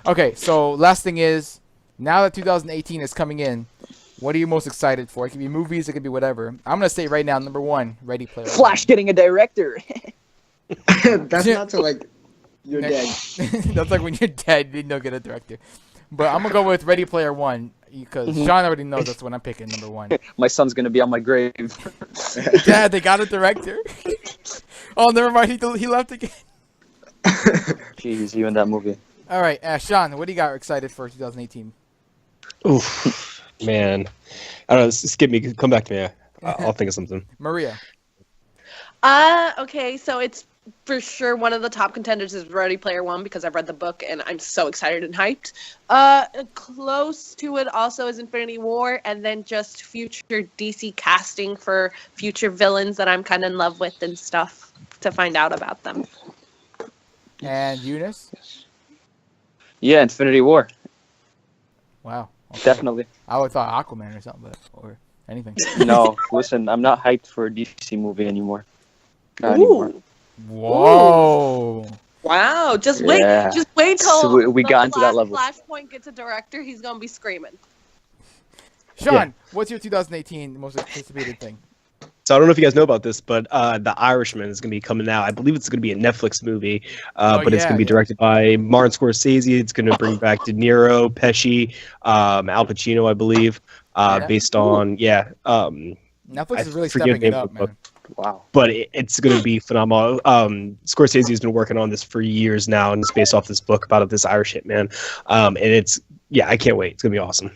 [SPEAKER 1] Okay, so last thing is, now that 2018 is coming in, what are you most excited for? It could be movies, it could be whatever. I'm gonna say right now, number one, Ready Player One.
[SPEAKER 5] Flash getting a director.
[SPEAKER 7] that's not to like you're dead.
[SPEAKER 1] That's like when you're dead, you don't get a director. But I'm gonna go with Ready Player One because Sean already knows that's what I'm picking, number one.
[SPEAKER 5] My son's gonna be on my grave.
[SPEAKER 1] Dad, they got a director. Oh, never mind. He left again.
[SPEAKER 5] Jeez, you in that movie.
[SPEAKER 1] All right, Sean, what do you got excited for 2018?
[SPEAKER 3] Oof, man. I don't know. Skip me. Come back to me. I'll think of something.
[SPEAKER 1] Maria.
[SPEAKER 4] Okay, so it's for sure one of the top contenders is Ready Player One because I've read the book and I'm so excited and hyped. Close to it also is Infinity War, and then just future DC casting for future villains that I'm kind of in love with and stuff to find out about them.
[SPEAKER 1] And Eunice?
[SPEAKER 2] Yeah, Infinity War.
[SPEAKER 1] Wow. Okay.
[SPEAKER 2] Definitely.
[SPEAKER 1] I would have thought Aquaman or something, or anything.
[SPEAKER 2] No, listen, I'm not hyped for a DC movie anymore. Not anymore.
[SPEAKER 1] Whoa.
[SPEAKER 4] Wow, just wait
[SPEAKER 2] Yeah.
[SPEAKER 4] till
[SPEAKER 2] So we got into that
[SPEAKER 4] last
[SPEAKER 2] level.
[SPEAKER 4] Flashpoint gets a director, he's gonna be screaming.
[SPEAKER 1] Sean, what's your 2018 most anticipated thing?
[SPEAKER 3] So I don't know if you guys know about this, but The Irishman is going to be coming out. I believe it's going to be a Netflix movie, but it's going to be directed by Martin Scorsese. It's going to bring back De Niro, Pesci, Al Pacino, I believe, based on
[SPEAKER 1] Netflix is really stepping it up, man.
[SPEAKER 2] Wow.
[SPEAKER 3] But it's going to be phenomenal. Scorsese has been working on this for years now, and it's based off this book about this Irish hitman. And it's I can't wait. It's going to be awesome.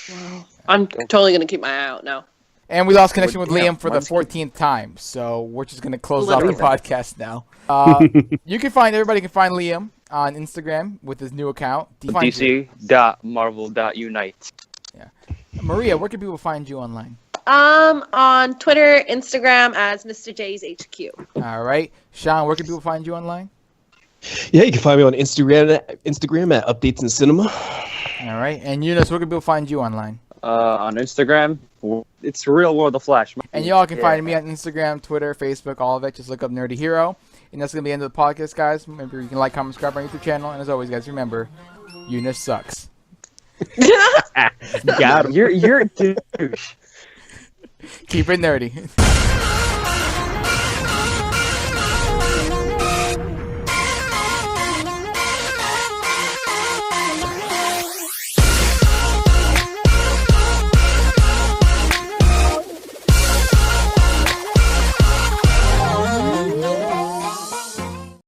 [SPEAKER 4] Wow. I'm totally gonna keep my eye out now.
[SPEAKER 1] And we lost connection with Liam for the 14th time, so we're just going to close off the podcast now. Everybody can find Liam on Instagram with his new account. Find you.
[SPEAKER 5] DC.marvel.unite.
[SPEAKER 1] Maria, where can people find you online?
[SPEAKER 4] On Twitter, Instagram as Mr. J's HQ.
[SPEAKER 1] All right. Sean, where can people find you online?
[SPEAKER 3] Yeah, you can find me on Instagram at Updates in Cinema.
[SPEAKER 1] All right. And Eunice, where can people find you online?
[SPEAKER 5] On Instagram, it's Real World of Flash.
[SPEAKER 1] And y'all can find me on Instagram, Twitter, Facebook, all of it. Just look up Nerdy Hero. And that's going to be the end of the podcast, guys. Remember, you can like, comment, subscribe on our YouTube channel. And as always, guys, remember, Eunice sucks.
[SPEAKER 3] Got him.
[SPEAKER 5] You're a douche.
[SPEAKER 1] Keep it nerdy.